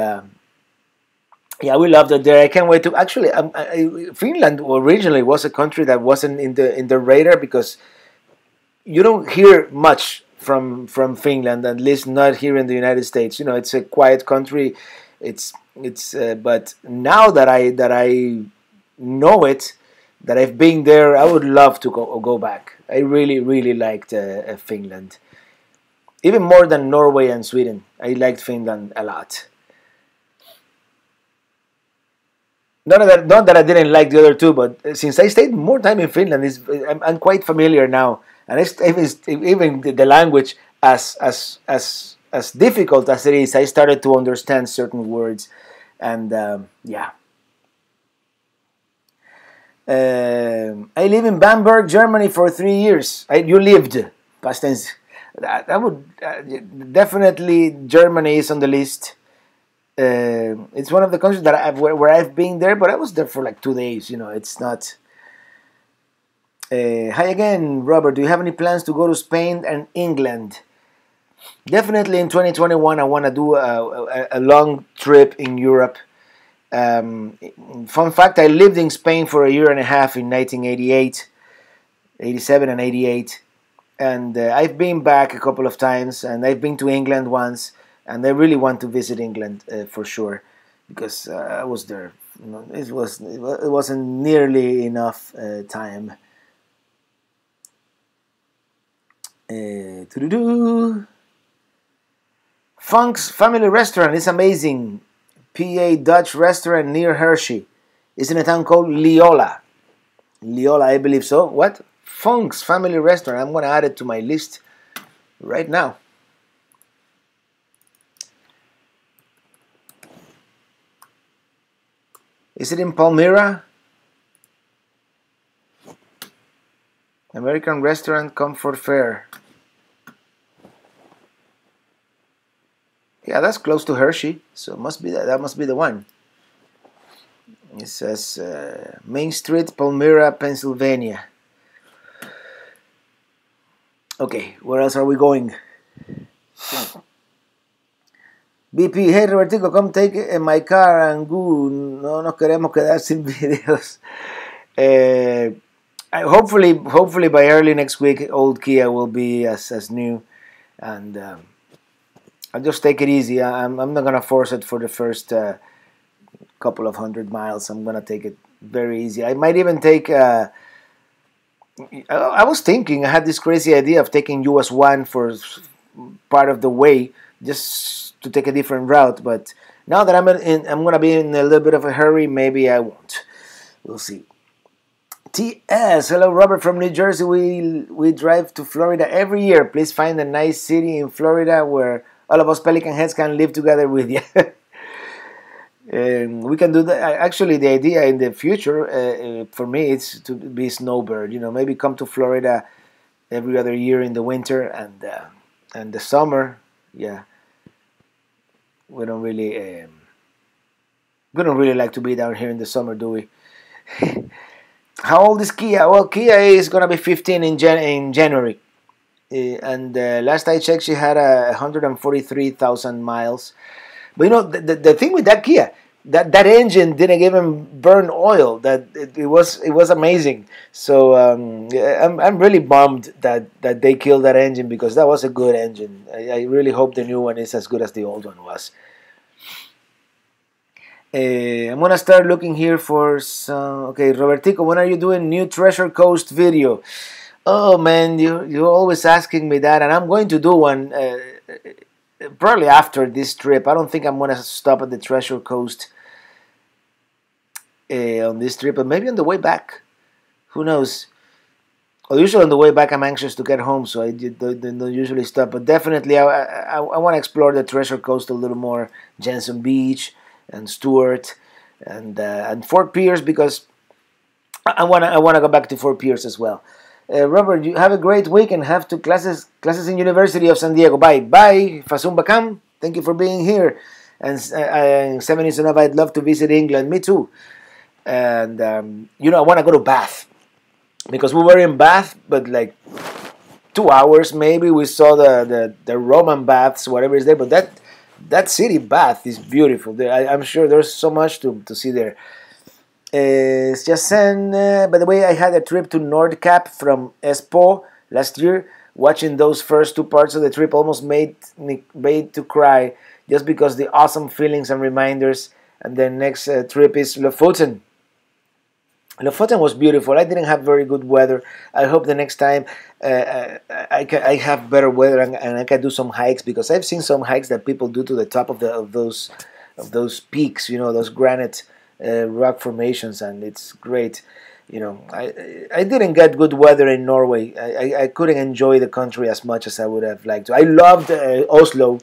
yeah, we loved it there. I can't wait to actually. Finland originally was a country that wasn't in the radar because you don't hear much from Finland, at least not here in the United States. It's a quiet country. But now that I know it, that I've been there, I would love to go back. I really really liked Finland. Even more than Norway and Sweden. I liked Finland a lot. Not that I didn't like the other two, but since I stayed more time in Finland, I'm quite familiar now. And even the language, as difficult as it is, I started to understand certain words. And yeah. I live in Bamberg, Germany for 3 years. You lived, past tense. That would definitely, Germany is on the list. It's one of the countries that where I've been there, but I was there for like 2 days. It's not. Hi again, Robert. Do you have any plans to go to Spain and England? Definitely in 2021, I want to do a long trip in Europe. Fun fact: I lived in Spain for a year and a half in 1988, 87, and 88. And I've been back a couple of times, and I've been to England once, and I really want to visit England for sure, because I was there. It wasn't nearly enough time. Funk's Family Restaurant is amazing. PA Dutch restaurant near Hershey. It's in a town called Leola. Leola, I believe so. What? Funk's Family Restaurant. I'm going to add it to my list right now. Is it in Palmyra? American Restaurant Comfort Fare. Yeah, that's close to Hershey, so it must be that must be the one. It says Main Street, Palmyra, Pennsylvania. Okay, where else are we going? BP, hey Robertico, come take my car and go. No nos queremos quedar sin videos. Hopefully by early next week, old Kia will be as new, and I'll just take it easy. I'm not gonna force it for the first couple of 100 miles. I'm gonna take it very easy. I might even take I was thinking, I had this crazy idea of taking US 1 for part of the way, just to take a different route. But now that I'm gonna be in a little bit of a hurry, maybe I won't. We'll see. TS, hello Robert from New Jersey. We drive to Florida every year. Please find a nice city in Florida where all of us Pelican heads can live together with you. We can do that. Actually, the idea in the future for me is to be snowbird. Maybe come to Florida every other year in the winter and the summer. Yeah, we don't really like to be down here in the summer, do we? How old is Kia? Well, Kia is gonna be 15 in January, and last I checked, she had 143,000 miles. But the thing with that Kia, that engine didn't even burn oil. That it was amazing. So I'm really bummed that they killed that engine, because that was a good engine. I really hope the new one is as good as the old one was. I'm gonna start looking here for some. Okay, Robertico, when are you doing new Treasure Coast video? Oh man, you're always asking me that, and I'm going to do one. Probably after this trip. I don't think I'm gonna stop at the Treasure Coast on this trip, but maybe on the way back. Who knows? Well, usually on the way back I'm anxious to get home, so I don't usually stop. But definitely I want to explore the Treasure Coast a little more. Jensen Beach and Stewart and Fort Pierce, because I wanna go back to Fort Pierce as well. Robert, you have a great week and have to classes in University of San Diego. Bye. Fasum Bakam. Thank you for being here. And 70s and I'd love to visit England. Me too. And I want to go to Bath, because we were in Bath, but like 2 hours maybe. We saw the Roman baths, whatever is there. But that city, Bath, is beautiful. I'm sure there's so much to see there. It's just by the way, I had a trip to Nordkap from Espoo last year. Watching those first 2 parts of the trip almost made me to cry, just because the awesome feelings and reminders. And the next trip is Lofoten. Lofoten was beautiful. I didn't have very good weather. I hope the next time I have better weather and I can do some hikes, because I've seen some hikes that people do to the top of those peaks. Those granite rock formations, and it's great. I didn't get good weather in Norway. I couldn't enjoy the country as much as I would have liked to. I loved Oslo,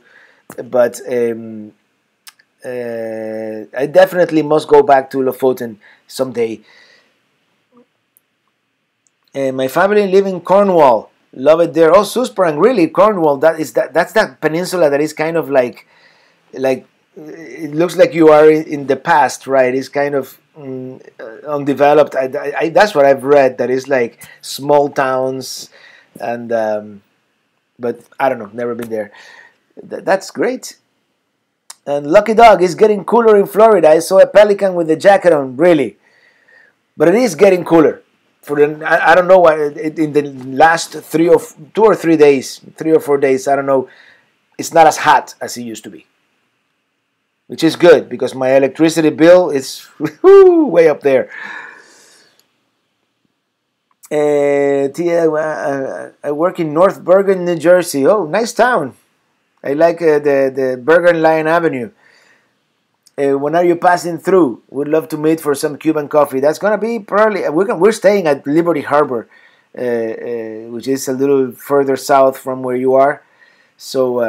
but I definitely must go back to Lofoten someday. My family live in Cornwall. Love it there. Oh, Susprang, really? Cornwall? That's that peninsula that is kind of like it looks like you are in the past, right? It's kind of undeveloped. That's what I've read. That is like small towns, and but I don't know. Never been there. That's great. And Lucky Dog is getting cooler in Florida. I saw a pelican with a jacket on, really, but it is getting cooler. I don't know why in the last 2 or 3 days, 3 or 4 days. I don't know. It's not as hot as it used to be, which is good, because my electricity bill is way up there. I work in North Bergen, New Jersey. Oh, nice town. I like the Bergen Line Avenue. When are you passing through? Would love to meet for some Cuban coffee. That's gonna be probably we're staying at Liberty Harbor, which is a little further south from where you are. So.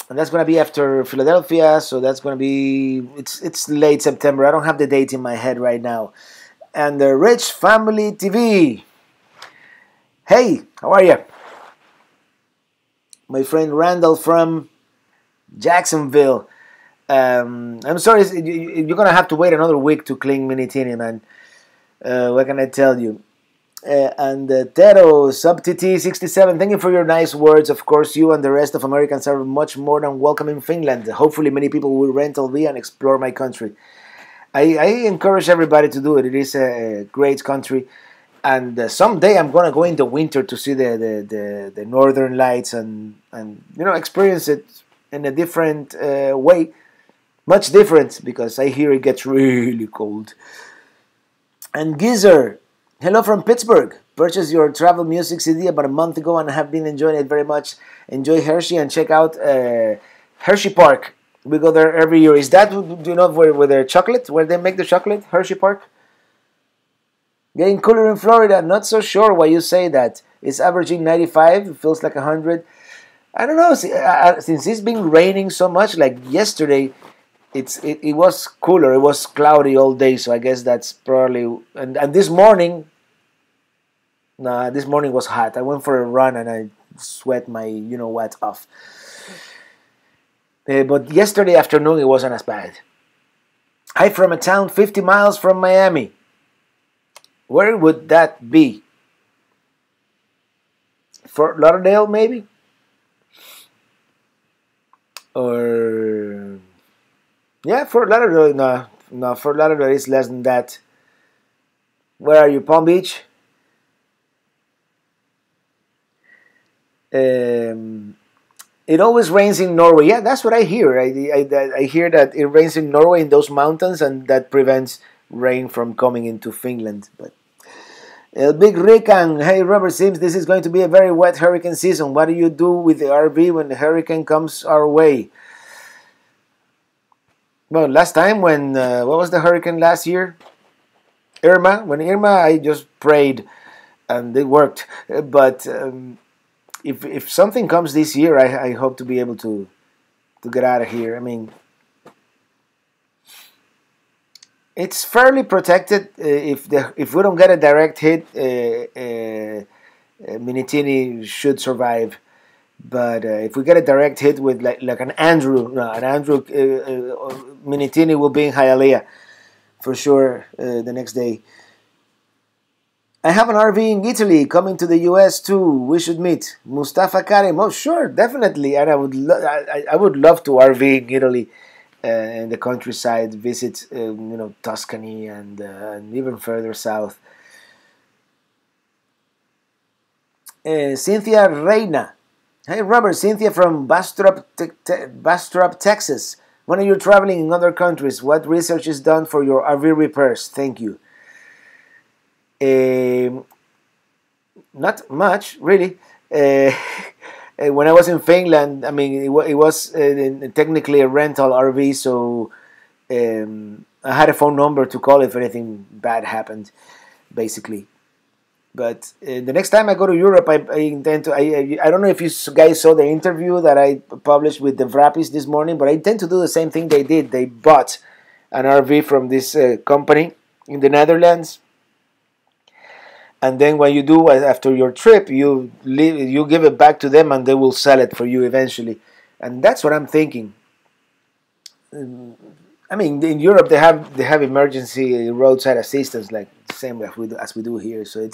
And that's going to be after Philadelphia, so that's going to be, it's late September. I don't have the date in my head right now. And the Rich Family TV. Hey, how are you? My friend Randall from Jacksonville. I'm sorry, you're going to have to wait another week to cling Mini Teeny, man. What can I tell you? And Tero, SubTT67, thank you for your nice words. Of course, you and the rest of Americans are much more than welcome in Finland. Hopefully, many people will rent LV and explore my country. I encourage everybody to do it. It is a great country. And someday I'm going to go in the winter to see the northern lights and experience it in a different way. Much different, because I hear it gets really cold. And Gizer, Hello from Pittsburgh. Purchased your travel music CD about a month ago and have been enjoying it very much. Enjoy Hershey and check out Hershey Park. We go there every year. Is that, do you know where their chocolate, where they make the chocolate? Hershey Park? Getting cooler in Florida. Not so sure why you say that. It's averaging 95. It feels like 100. I don't know. Since it's been raining so much, like yesterday, it was cooler. It was cloudy all day, so I guess that's probably. And this morning, nah, this morning was hot. I went for a run and I sweat my you know what off. But yesterday afternoon it wasn't as bad. I'm from a town 50 miles from Miami. Where would that be? Fort Lauderdale, maybe? Or yeah, Fort Lauderdale. No, Fort Lauderdale is less than that. Where are you, Palm Beach? It always rains in Norway. Yeah, that's what I hear. I hear that it rains in Norway in those mountains, and that prevents rain from coming into Finland. But Big Rick and hey Robert, seems this is going to be a very wet hurricane season. What do you do with the RV when the hurricane comes our way? Well, last time when what was the hurricane last year? Irma. When Irma, I just prayed, and it worked. But if something comes this year, I hope to be able to get out of here. I mean, it's fairly protected. If we don't get a direct hit, Minitini should survive. But if we get a direct hit with like an Andrew, Minitini will be in Hialeah for sure the next day. I have an RV in Italy coming to the US too. We should meet. Mustafa Karim. Oh, sure, definitely. And I would love to RV in Italy, in the countryside, visit Tuscany and even further south. Cynthia Reina. Hey Robert, Cynthia from Bastrop, Texas. When are you traveling in other countries? What research is done for your RV repairs? Thank you. Not much, really. When I was in Finland, I mean, it was technically a rental RV, so I had a phone number to call if anything bad happened, basically. But the next time I go to Europe, I intend to. I don't know if you guys saw the interview that I published with the Wrappis this morning, but I intend to do the same thing they did. They bought an RV from this company in the Netherlands. And then what you do after your trip, you give it back to them, and they will sell it for you eventually. And that's what I'm thinking. I mean, in Europe they have emergency roadside assistance, like the same as we do here. So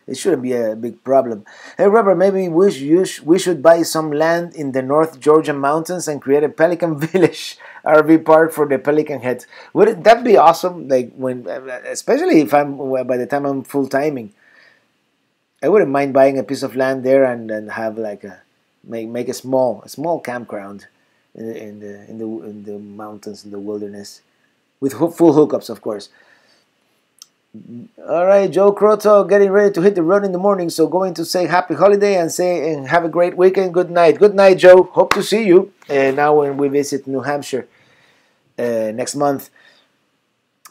it shouldn't be a big problem. Hey Robert, maybe we should buy some land in the North Georgia mountains and create a Pelican Village RV park for the Pelican Heads. Would that be awesome? Like especially if by the time I'm full timing. I wouldn't mind buying a piece of land there and have like make a small campground in the mountains, in the wilderness, with full hookups, of course. All right, Joe Croto, getting ready to hit the road in the morning, so going to say happy holiday and have a great weekend. Good night, Joe. Hope to see you now when we visit New Hampshire next month.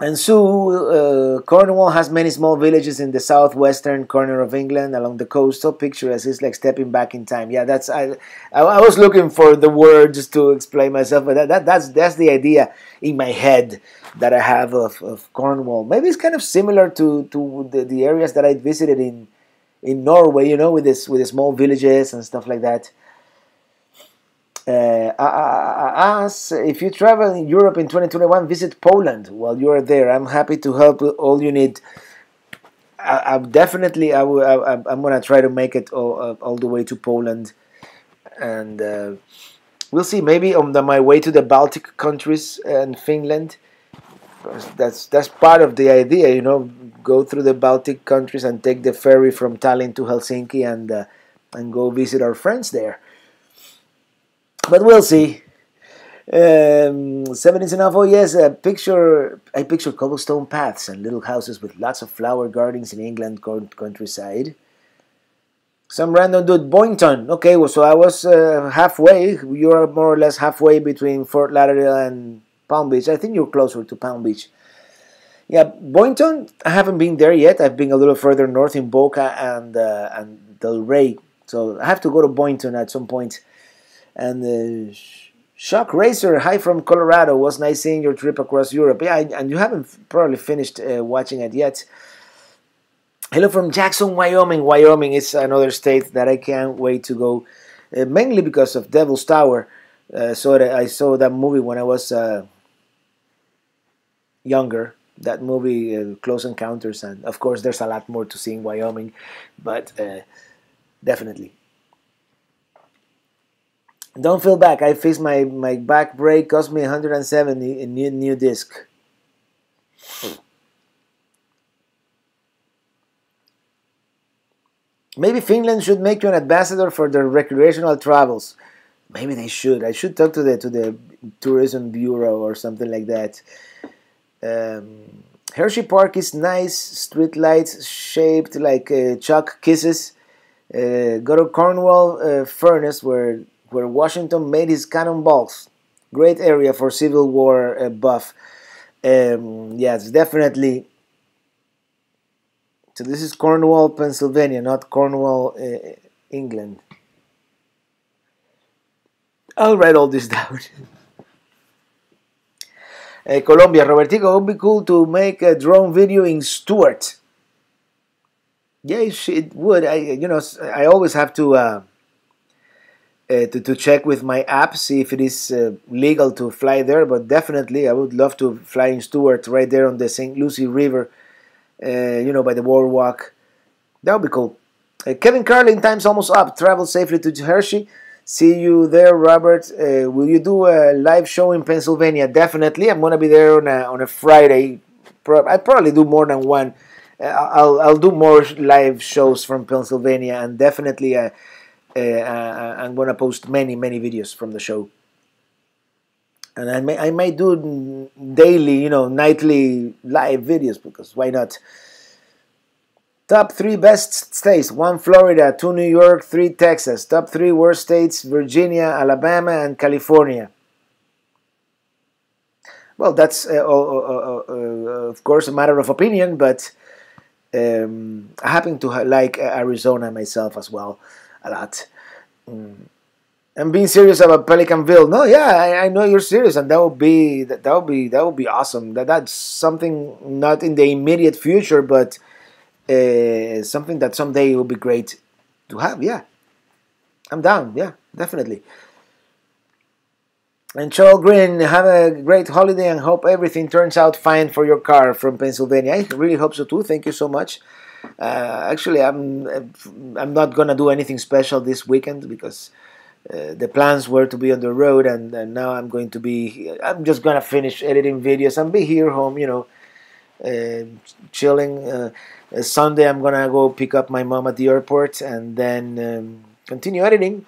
And Sue, Cornwall has many small villages in the southwestern corner of England along the coast. So picturesque, it's like stepping back in time. Yeah, that's I was looking for the words to explain myself, but that's the idea in my head that I have of Cornwall. Maybe it's kind of similar to the areas that I visited in Norway, with the small villages and stuff like that. If you travel in Europe in 2021, visit Poland while you are there. I'm happy to help with all you need. I'm gonna try to make it all the way to Poland, and we'll see. Maybe on my way to the Baltic countries and Finland. That's part of the idea, Go through the Baltic countries and take the ferry from Tallinn to Helsinki and go visit our friends there. But we'll see. Seven is enough. Oh yes, I picture cobblestone paths and little houses with lots of flower gardens in England countryside. Some random dude, Boynton. Okay, well, so I was halfway. You're more or less halfway between Fort Lauderdale and Palm Beach. I think you're closer to Palm Beach. Yeah, Boynton. I haven't been there yet. I've been a little further north in Boca and Del Rey. So I have to go to Boynton at some point. And Shock Racer, hi from Colorado. Was nice seeing your trip across Europe. Yeah, and you haven't probably finished watching it yet. Hello from Jackson, Wyoming. Wyoming is another state that I can't wait to go, mainly because of Devil's Tower. So I saw that movie when I was younger. That movie, Close Encounters, and of course, there's a lot more to see in Wyoming, but definitely. Don't feel back. I fixed my back brake. Cost me 170 in new disc. Maybe Finland should make you an ambassador for their recreational travels. Maybe they should. I should talk to the tourism bureau or something like that. Hershey Park is nice. Street lights shaped like chalk kisses. Go to Cornwall Furnace where Washington made his cannonballs. Great area for Civil War buff. Yes, definitely. So this is Cornwall, Pennsylvania, not Cornwall, England. I'll write all this down. Colombia, Robertico, it would be cool to make a drone video in Stuart. Yeah, it would. I always have to check with my app, see if it is legal to fly there. But definitely, I would love to fly in Stuart, right there on the St. Lucie River. By the boardwalk. That would be cool. Kevin Carlin, time's almost up. Travel safely to Hershey. See you there, Robert. Will you do a live show in Pennsylvania? Definitely. I'm gonna be there on a Friday. I probably do more than one. I'll do more live shows from Pennsylvania, and definitely I'm gonna post many videos from the show. And I might do daily, nightly live videos, because why not? Top 3 best states: 1 Florida, 2 New York, 3 Texas. Top 3 worst states: Virginia, Alabama, and California. Well, that's of course a matter of opinion, but I happen to like Arizona myself as well a lot. I'm being serious about Pelicanville. No, yeah, I know you're serious, and that would be awesome. That's something not in the immediate future, but something that someday will be great to have. Yeah, I'm down. Yeah, definitely. And Charles Green, have a great holiday and hope everything turns out fine for your car from Pennsylvania. I really hope so too. Thank you so much. Actually, I'm not gonna do anything special this weekend because the plans were to be on the road, and now I'm just gonna finish editing videos and be here home, chilling. Sunday I'm gonna go pick up my mom at the airport and then continue editing.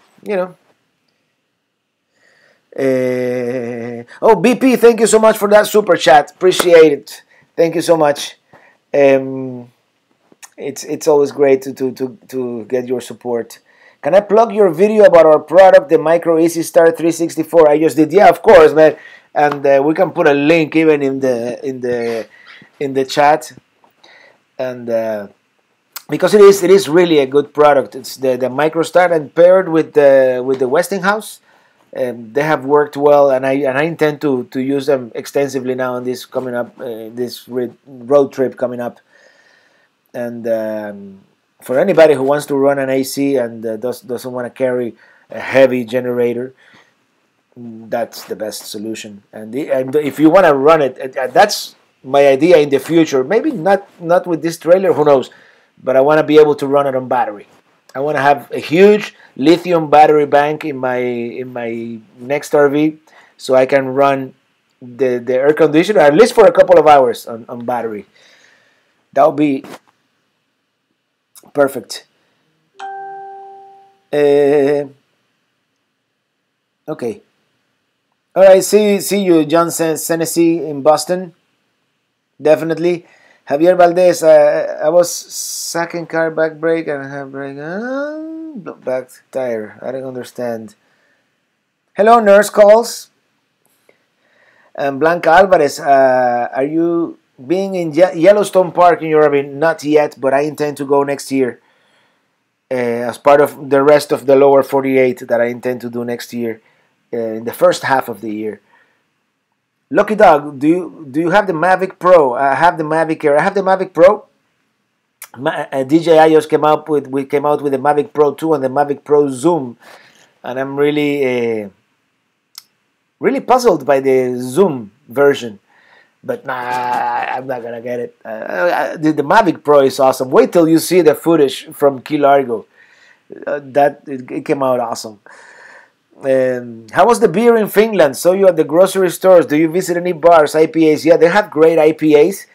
BP, thank you so much for that super chat. Appreciate it. Thank you so much. It's always great to get your support. Can I plug your video about our product, the Micro Easy Start 364? I just did. Yeah, of course, man. And we can put a link even in the chat. And because it is really a good product. It's the Micro Start, and paired with the Westinghouse, they have worked well, and I intend to use them extensively now on this coming up this road trip coming up. And for anybody who wants to run an AC and doesn't want to carry a heavy generator, that's the best solution. And if you want to run it, that's my idea in the future. Maybe not with this trailer, who knows? But I want to be able to run it on battery. I want to have a huge lithium battery bank in my next RV, so I can run the air conditioner at least for a couple of hours on battery. That would be perfect. Okay. All right, see you, John Senesi in Boston. Definitely. Javier Valdez, I was second car back brake and have brake. Back tire. I don't understand. Hello, nurse calls. Blanca Alvarez, are you being in Yellowstone Park in Europe? Not yet, but I intend to go next year as part of the rest of the lower 48 that I intend to do next year in the first half of the year. Lucky Dog, do you have the Mavic Pro? I have the Mavic Air. I have the Mavic Pro. DJ Ayos came out with the Mavic Pro 2 and the Mavic Pro Zoom, and I'm really puzzled by the Zoom version. But nah, I'm not gonna get it. The Mavic Pro is awesome. Wait till you see the footage from Key Largo. It came out awesome. How was the beer in Finland? Saw you at the grocery stores. Do you visit any bars, IPAs? Yeah, they have great IPAs.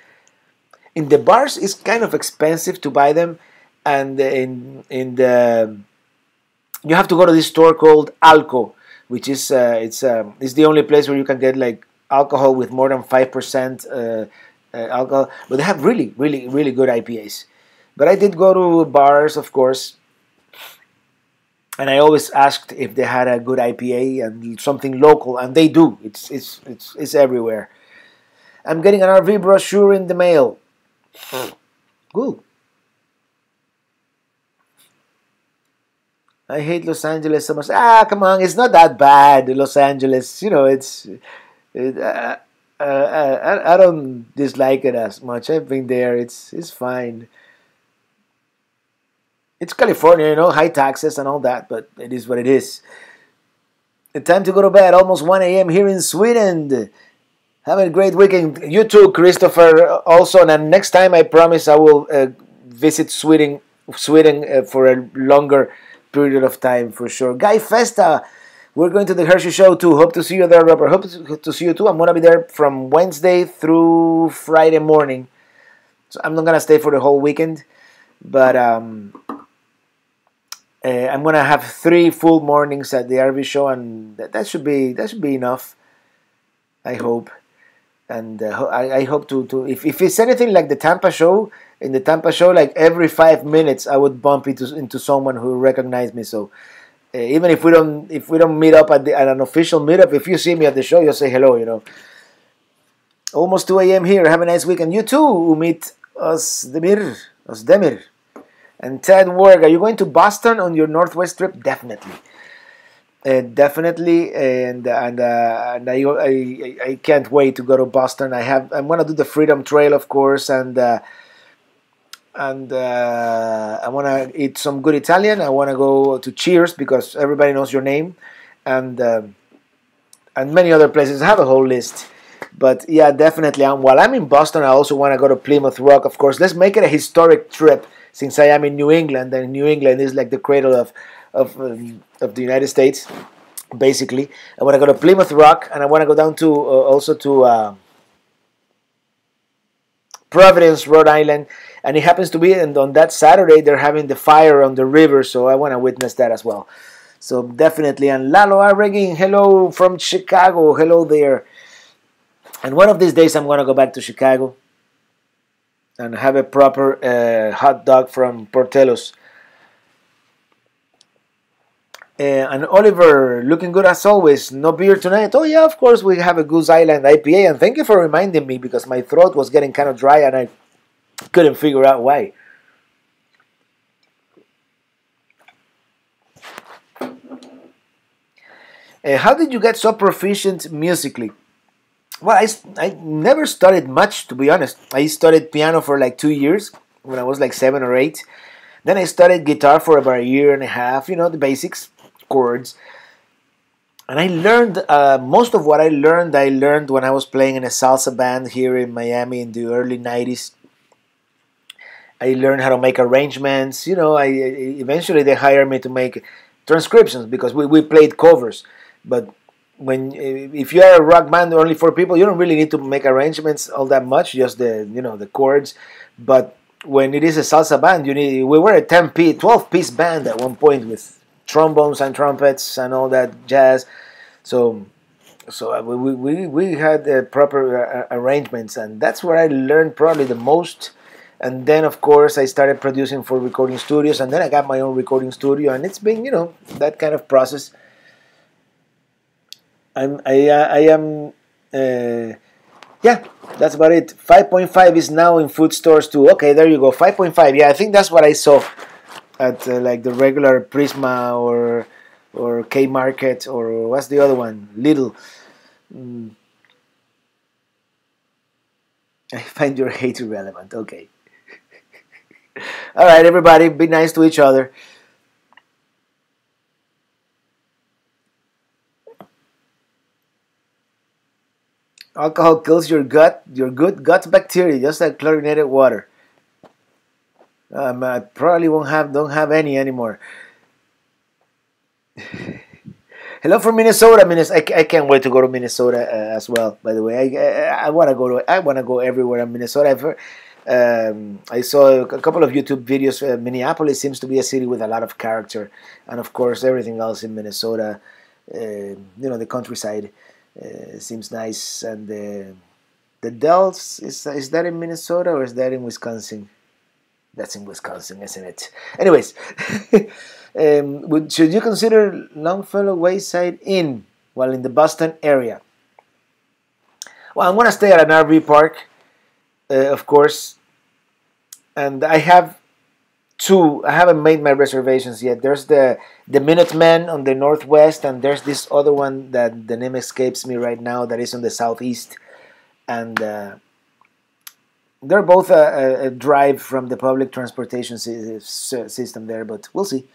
In the bars, it's kind of expensive to buy them, and you have to go to this store called Alko, which is it's the only place where you can get like alcohol with more than 5% alcohol. But they have really, really, really good IPAs. But I did go to bars, of course. And I always asked if they had a good IPA and something local, and they do. It's everywhere. I'm getting an RV brochure in the mail. Good. I hate Los Angeles so much. Come on, it's not that bad. Los Angeles, I don't dislike it as much. I've been there. It's fine. It's California, high taxes and all that, but it is what it is. The time to go to bed, almost 1 a.m. here in Sweden. Have a great weekend. You too, Christopher, also. And next time, I promise I will visit Sweden for a longer period of time, for sure. Guy Festa, we're going to the Hershey Show too. Hope to see you there, Robert. Hope to see you too. I'm going to be there from Wednesday through Friday morning. So I'm not going to stay for the whole weekend, but I'm gonna have 3 full mornings at the RV show, and that should be enough. I hope, and I hope to if it's anything like the Tampa show. In the Tampa show, like every 5 minutes, I would bump into someone who recognized me. So even if we don't meet up at an official meetup, if you see me at the show, you'll say hello. Almost 2 a.m. here. Have a nice weekend. You too, Umit Osdemir. And Ted Werg, are you going to Boston on your Northwest trip? Definitely, definitely, and I can't wait to go to Boston. I'm gonna do the Freedom Trail, of course, and I wanna eat some good Italian. I wanna go to Cheers because everybody knows your name, and many other places. I have a whole list. But yeah, definitely. While I'm in Boston, I also want to go to Plymouth Rock, of course. Let's make it a historic trip. Since I am in New England, and New England is like the cradle of the United States, basically. I want to go to Plymouth Rock, and I want to go down to also to Providence, Rhode Island, and it happens to be, and on that Saturday they're having the fire on the river, so I want to witness that as well. So definitely, and Lalo Arregin, hello from Chicago, hello there. And one of these days I'm going to go back to Chicago and have a proper hot dog from Portillo's. And Oliver, looking good as always. No beer tonight? Oh yeah, of course we have a Goose Island IPA. And thank you for reminding me because my throat was getting kind of dry and I couldn't figure out why. How did you get so proficient musically? Well, I never studied much, to be honest. I studied piano for like 2 years when I was like 7 or 8. Then I studied guitar for about a year and a half, the basics, chords. And I learned, most of what I learned when I was playing in a salsa band here in Miami in the early 90s. I learned how to make arrangements. Eventually they hired me to make transcriptions because we played covers. But if you are a rock band only 4 people, you don't really need to make arrangements all that much, just the chords. But when it is a salsa band, we were a 12-piece band at one point with trombones and trumpets and all that jazz. So So we had proper arrangements, and that's where I learned probably the most. And then, of course, I started producing for recording studios, and then I got my own recording studio, and it's been, that kind of process. I am, yeah, that's about it. 5.5 is now in food stores too. Okay, there you go. 5.5. Yeah, I think that's what I saw at like the regular Prisma or K Market, or what's the other one? Lidl. Mm, I find your hate irrelevant. Okay. All right, everybody, be nice to each other. Alcohol kills your good gut bacteria, just like chlorinated water. I probably don't have any anymore. Hello from Minnesota. I can't wait to go to Minnesota as well. By the way, I want to go to I want to go everywhere in Minnesota. I saw a couple of YouTube videos. Minneapolis seems to be a city with a lot of character, and of course everything else in Minnesota. The countryside seems nice, and the Dells is that in Minnesota or is that in Wisconsin? That's in Wisconsin, isn't it? Anyways, should you consider Longfellow Wayside Inn while in the Boston area? Well, I'm gonna stay at an RV park, of course, and I haven't made my reservations yet. There's the Minutemen on the northwest, and there's this other one that the name escapes me right now that is on the southeast, and they're both a drive from the public transportation system there, but we'll see.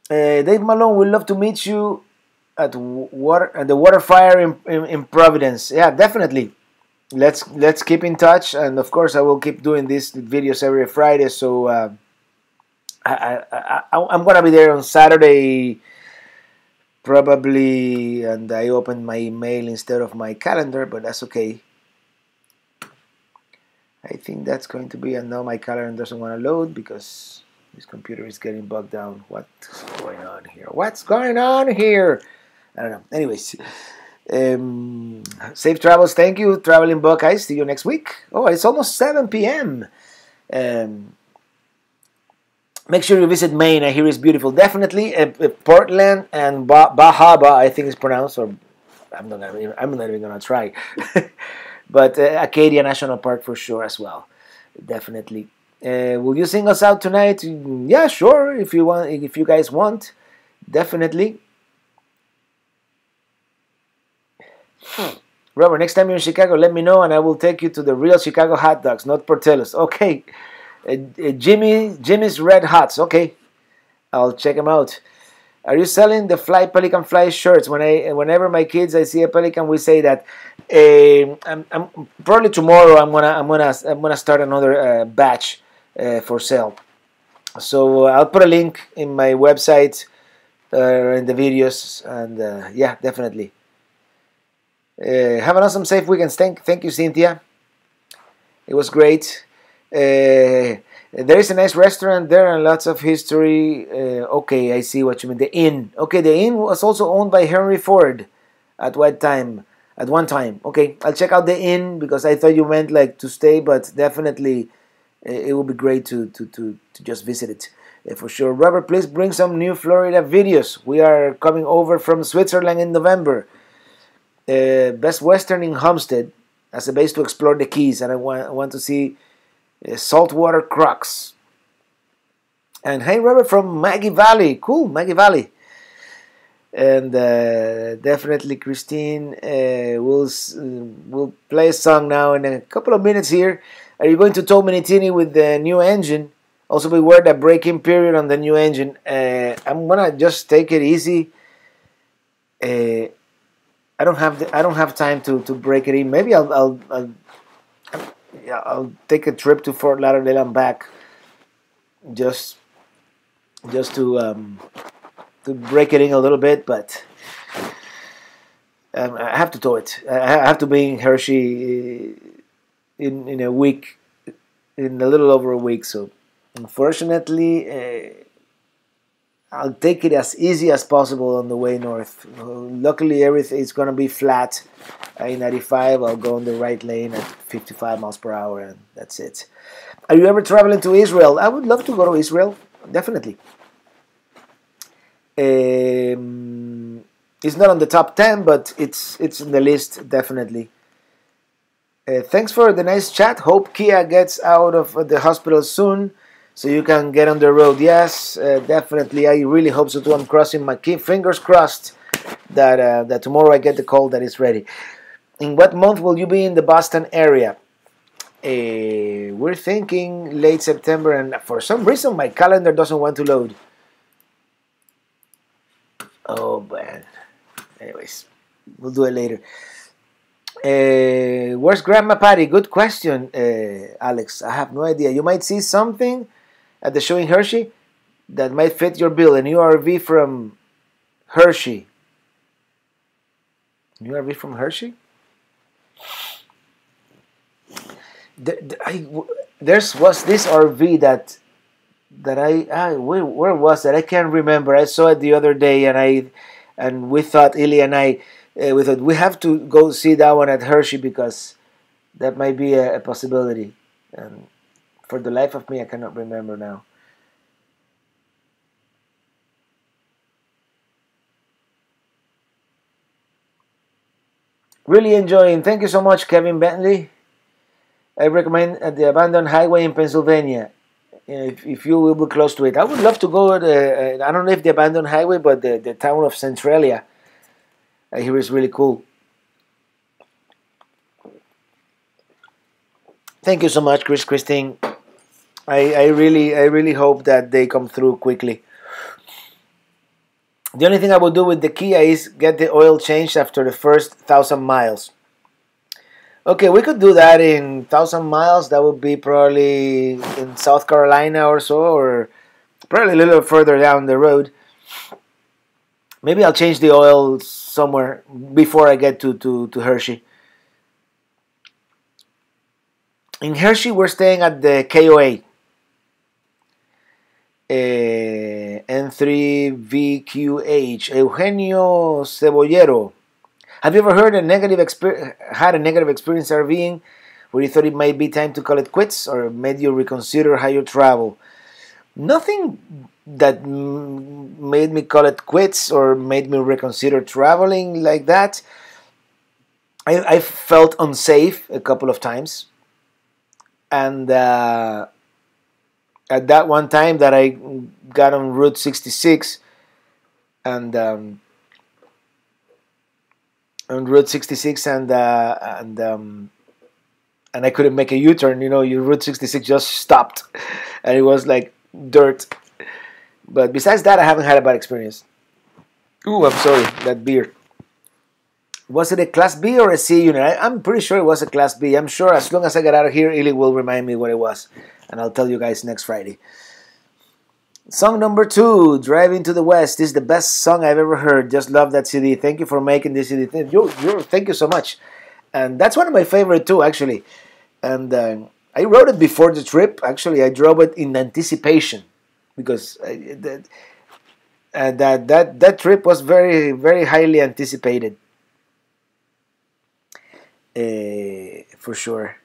Dave Malone, we'd love to meet you at the Water Fire in Providence. Yeah, definitely. Let's keep in touch, and of course I will keep doing these videos every Friday. So I'm gonna be there on Saturday probably, and I opened my email instead of my calendar, but that's okay. I think that's going to be, and now my calendar doesn't want to load because this computer is getting bogged down. What's going on here? What's going on here? I don't know. Anyways, safe travels. Thank you, Traveling Buckeyes. See you next week. Oh, it's almost 7 p.m. Make sure you visit Maine. I hear it's beautiful. Definitely, Portland and Bahaba, I think it's pronounced, or I'm not even gonna try. But Acadia National Park for sure as well. Definitely. Will you sing us out tonight? Yeah, sure. If you want, if you guys want, definitely. Robert, next time you're in Chicago, let me know, and I will take you to the real Chicago hot dogs, not Portillo's. Okay. Jimmy's Red Hots. Okay, I'll check them out. Are you selling the Fly Pelican Fly shirts? Whenever my kids I see a pelican, we say that. I'm probably tomorrow. I'm gonna start another batch for sale. So I'll put a link in my website in the videos, and yeah, definitely. Have an awesome, safe weekend. Thank you, Cynthia. It was great. There is a nice restaurant there and lots of history. Okay, I see what you mean. The inn. Okay, the inn was also owned by Henry Ford at one time. Okay, I'll check out the inn because I thought you meant like to stay, but definitely it would be great to just visit it for sure. Robert, please bring some new Florida videos. We are coming over from Switzerland in November. Best Western in Homestead as a base to explore the Keys, and I want to see saltwater crocs. And hey, Robert from Maggie Valley. Cool, Maggie Valley. And definitely Christine will play a song now in a couple of minutes here. Are you going to tow Minitini with the new engine? Also beware that break-in period on the new engine. I'm gonna just take it easy. I don't have time to break it in. Maybe I'll take a trip to Fort Lauderdale and back, just to break it in a little bit. But I have to tow it. I have to be in Hershey in a week, in a little over a week. So unfortunately, I'll take it as easy as possible on the way north. Luckily, everything is going to be flat. I-95, I'll go on the right lane at 55 miles per hour, and that's it. Are you ever traveling to Israel? I would love to go to Israel, definitely. It's not on the top 10, but it's in the list, definitely. Thanks for the nice chat. Hope Kia gets out of the hospital soon so you can get on the road. Yes, definitely. I really hope so too. I'm crossing my fingers crossed that tomorrow I get the call that it's ready. In what month will you be in the Boston area? We're thinking late September, and for some reason my calendar doesn't want to load. Oh man. Anyways, we'll do it later. Where's Grandma Patty? Good question, Alex. I have no idea. You might see something at the show in Hershey that might fit your bill. A new RV from Hershey. New RV from Hershey? There was this RV that where was that? I can't remember. I saw it the other day, and we thought, Illy and I, we thought we have to go see that one at Hershey because that might be a possibility. And for the life of me, I cannot remember now. Really enjoying. Thank you so much, Kevin Bentley. I recommend at the abandoned highway in Pennsylvania. If you will be close to it, I would love to go. I don't know if the abandoned highway, but the town of Centralia. I hear it's really cool. Thank you so much, Christine. I really hope that they come through quickly. The only thing I will do with the Kia is get the oil changed after the first 1,000 miles. Okay, we could do that in 1,000 miles. That would be probably in South Carolina or so, or probably a little further down the road. Maybe I'll change the oil somewhere before I get to Hershey. In Hershey, we're staying at the KOA. N3VQH. Eugenio Cebollero. Have you ever had a negative experience RVing where you thought it might be time to call it quits or made you reconsider how you travel? Nothing that made me call it quits or made me reconsider traveling like that. I felt unsafe a couple of times. And at that one time that I got on Route 66 and on Route 66 and I couldn't make a U-turn. You know, your Route 66 just stopped, and it was like dirt. But besides that, I haven't had a bad experience. Ooh, I'm sorry, that beer. Was it a Class B or a C unit? I'm pretty sure it was a Class B. I'm sure as long as I get out of here, Illy will remind me what it was, and I'll tell you guys next Friday. Song number 2, Driving to the West, is the best song I've ever heard. Just love that CD. Thank you for making this CD. Thank you so much. And that's one of my favorite too, actually. And I wrote it before the trip. Actually, I drove it in anticipation because that trip was very, very highly anticipated. For sure.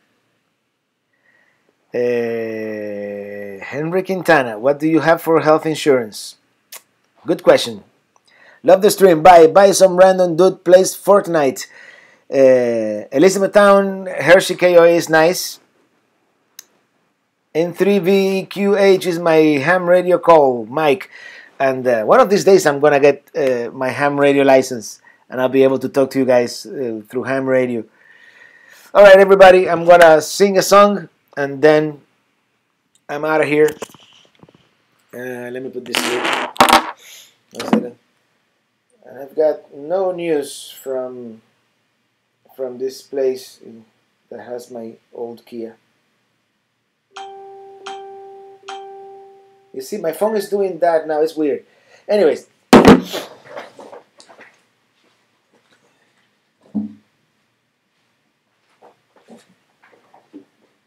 Henry Quintana, what do you have for health insurance? Good question. Love the stream. Buy some random dude plays Fortnite. Elizabethtown, Hershey KOA is nice. N3VQH is my ham radio call, Mike. And one of these days I'm going to get my ham radio license. And I'll be able to talk to you guys through ham radio. All right, everybody. I'm going to sing a song. And then I'm out of here. Let me put this here. 1 second. And I've got no news from this place that has my old Kia. You see, my phone is doing that now. It's weird. Anyways.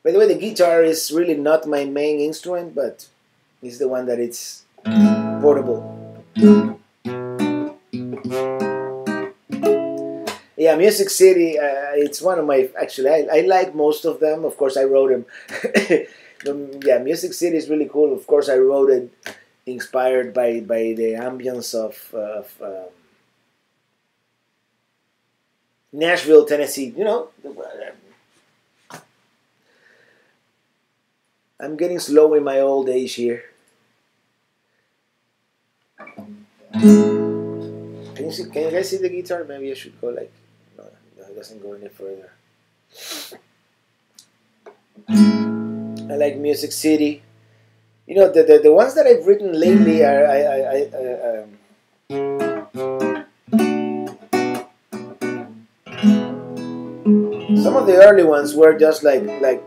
By the way, the guitar is really not my main instrument, but it's the one that it's portable. Yeah, Music City. It's one of my actually. I like most of them. Of course, I wrote them. Yeah, Music City is really cool. Of course, I wrote it inspired by the ambience of Nashville, Tennessee. You know, I'm getting slow in my old age here. Can you guys see the guitar? Maybe I should go like. No, it doesn't go any further. I like Music City. You know, the ones that I've written lately are some of the early ones were just like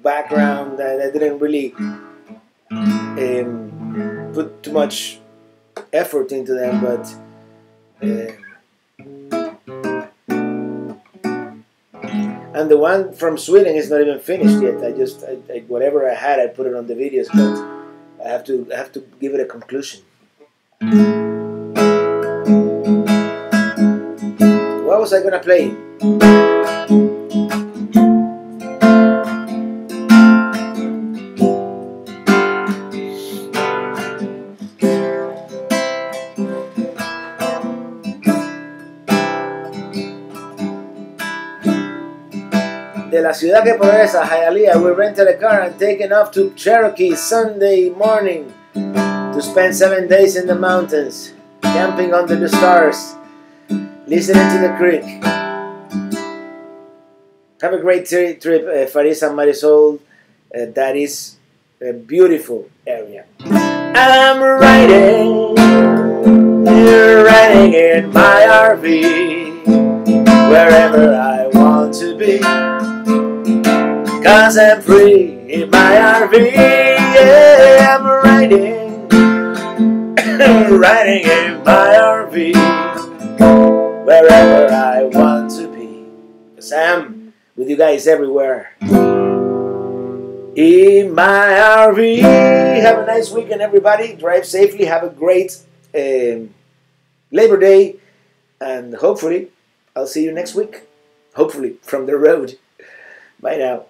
background. I didn't really put too much effort into them, but and the one from Sweden is not even finished yet. I whatever I had, I put it on the videos, but I have to give it a conclusion. What was I gonna play? De la ciudad que progresa, Hialeah, we rented a car and taken off to Cherokee Sunday morning to spend 7 days in the mountains, camping under the stars, listening to the creek. Have a great trip, Faris and Marisol. That is a beautiful area. I'm riding in my RV, wherever I want to be. 'Cause I'm free in my RV, yeah, I'm riding in my RV, wherever I want to be. 'Cause I'm with you guys everywhere. In my RV. Have a nice weekend, everybody. Drive safely. Have a great Labor Day, and hopefully I'll see you next week. Hopefully from the road. Bye now.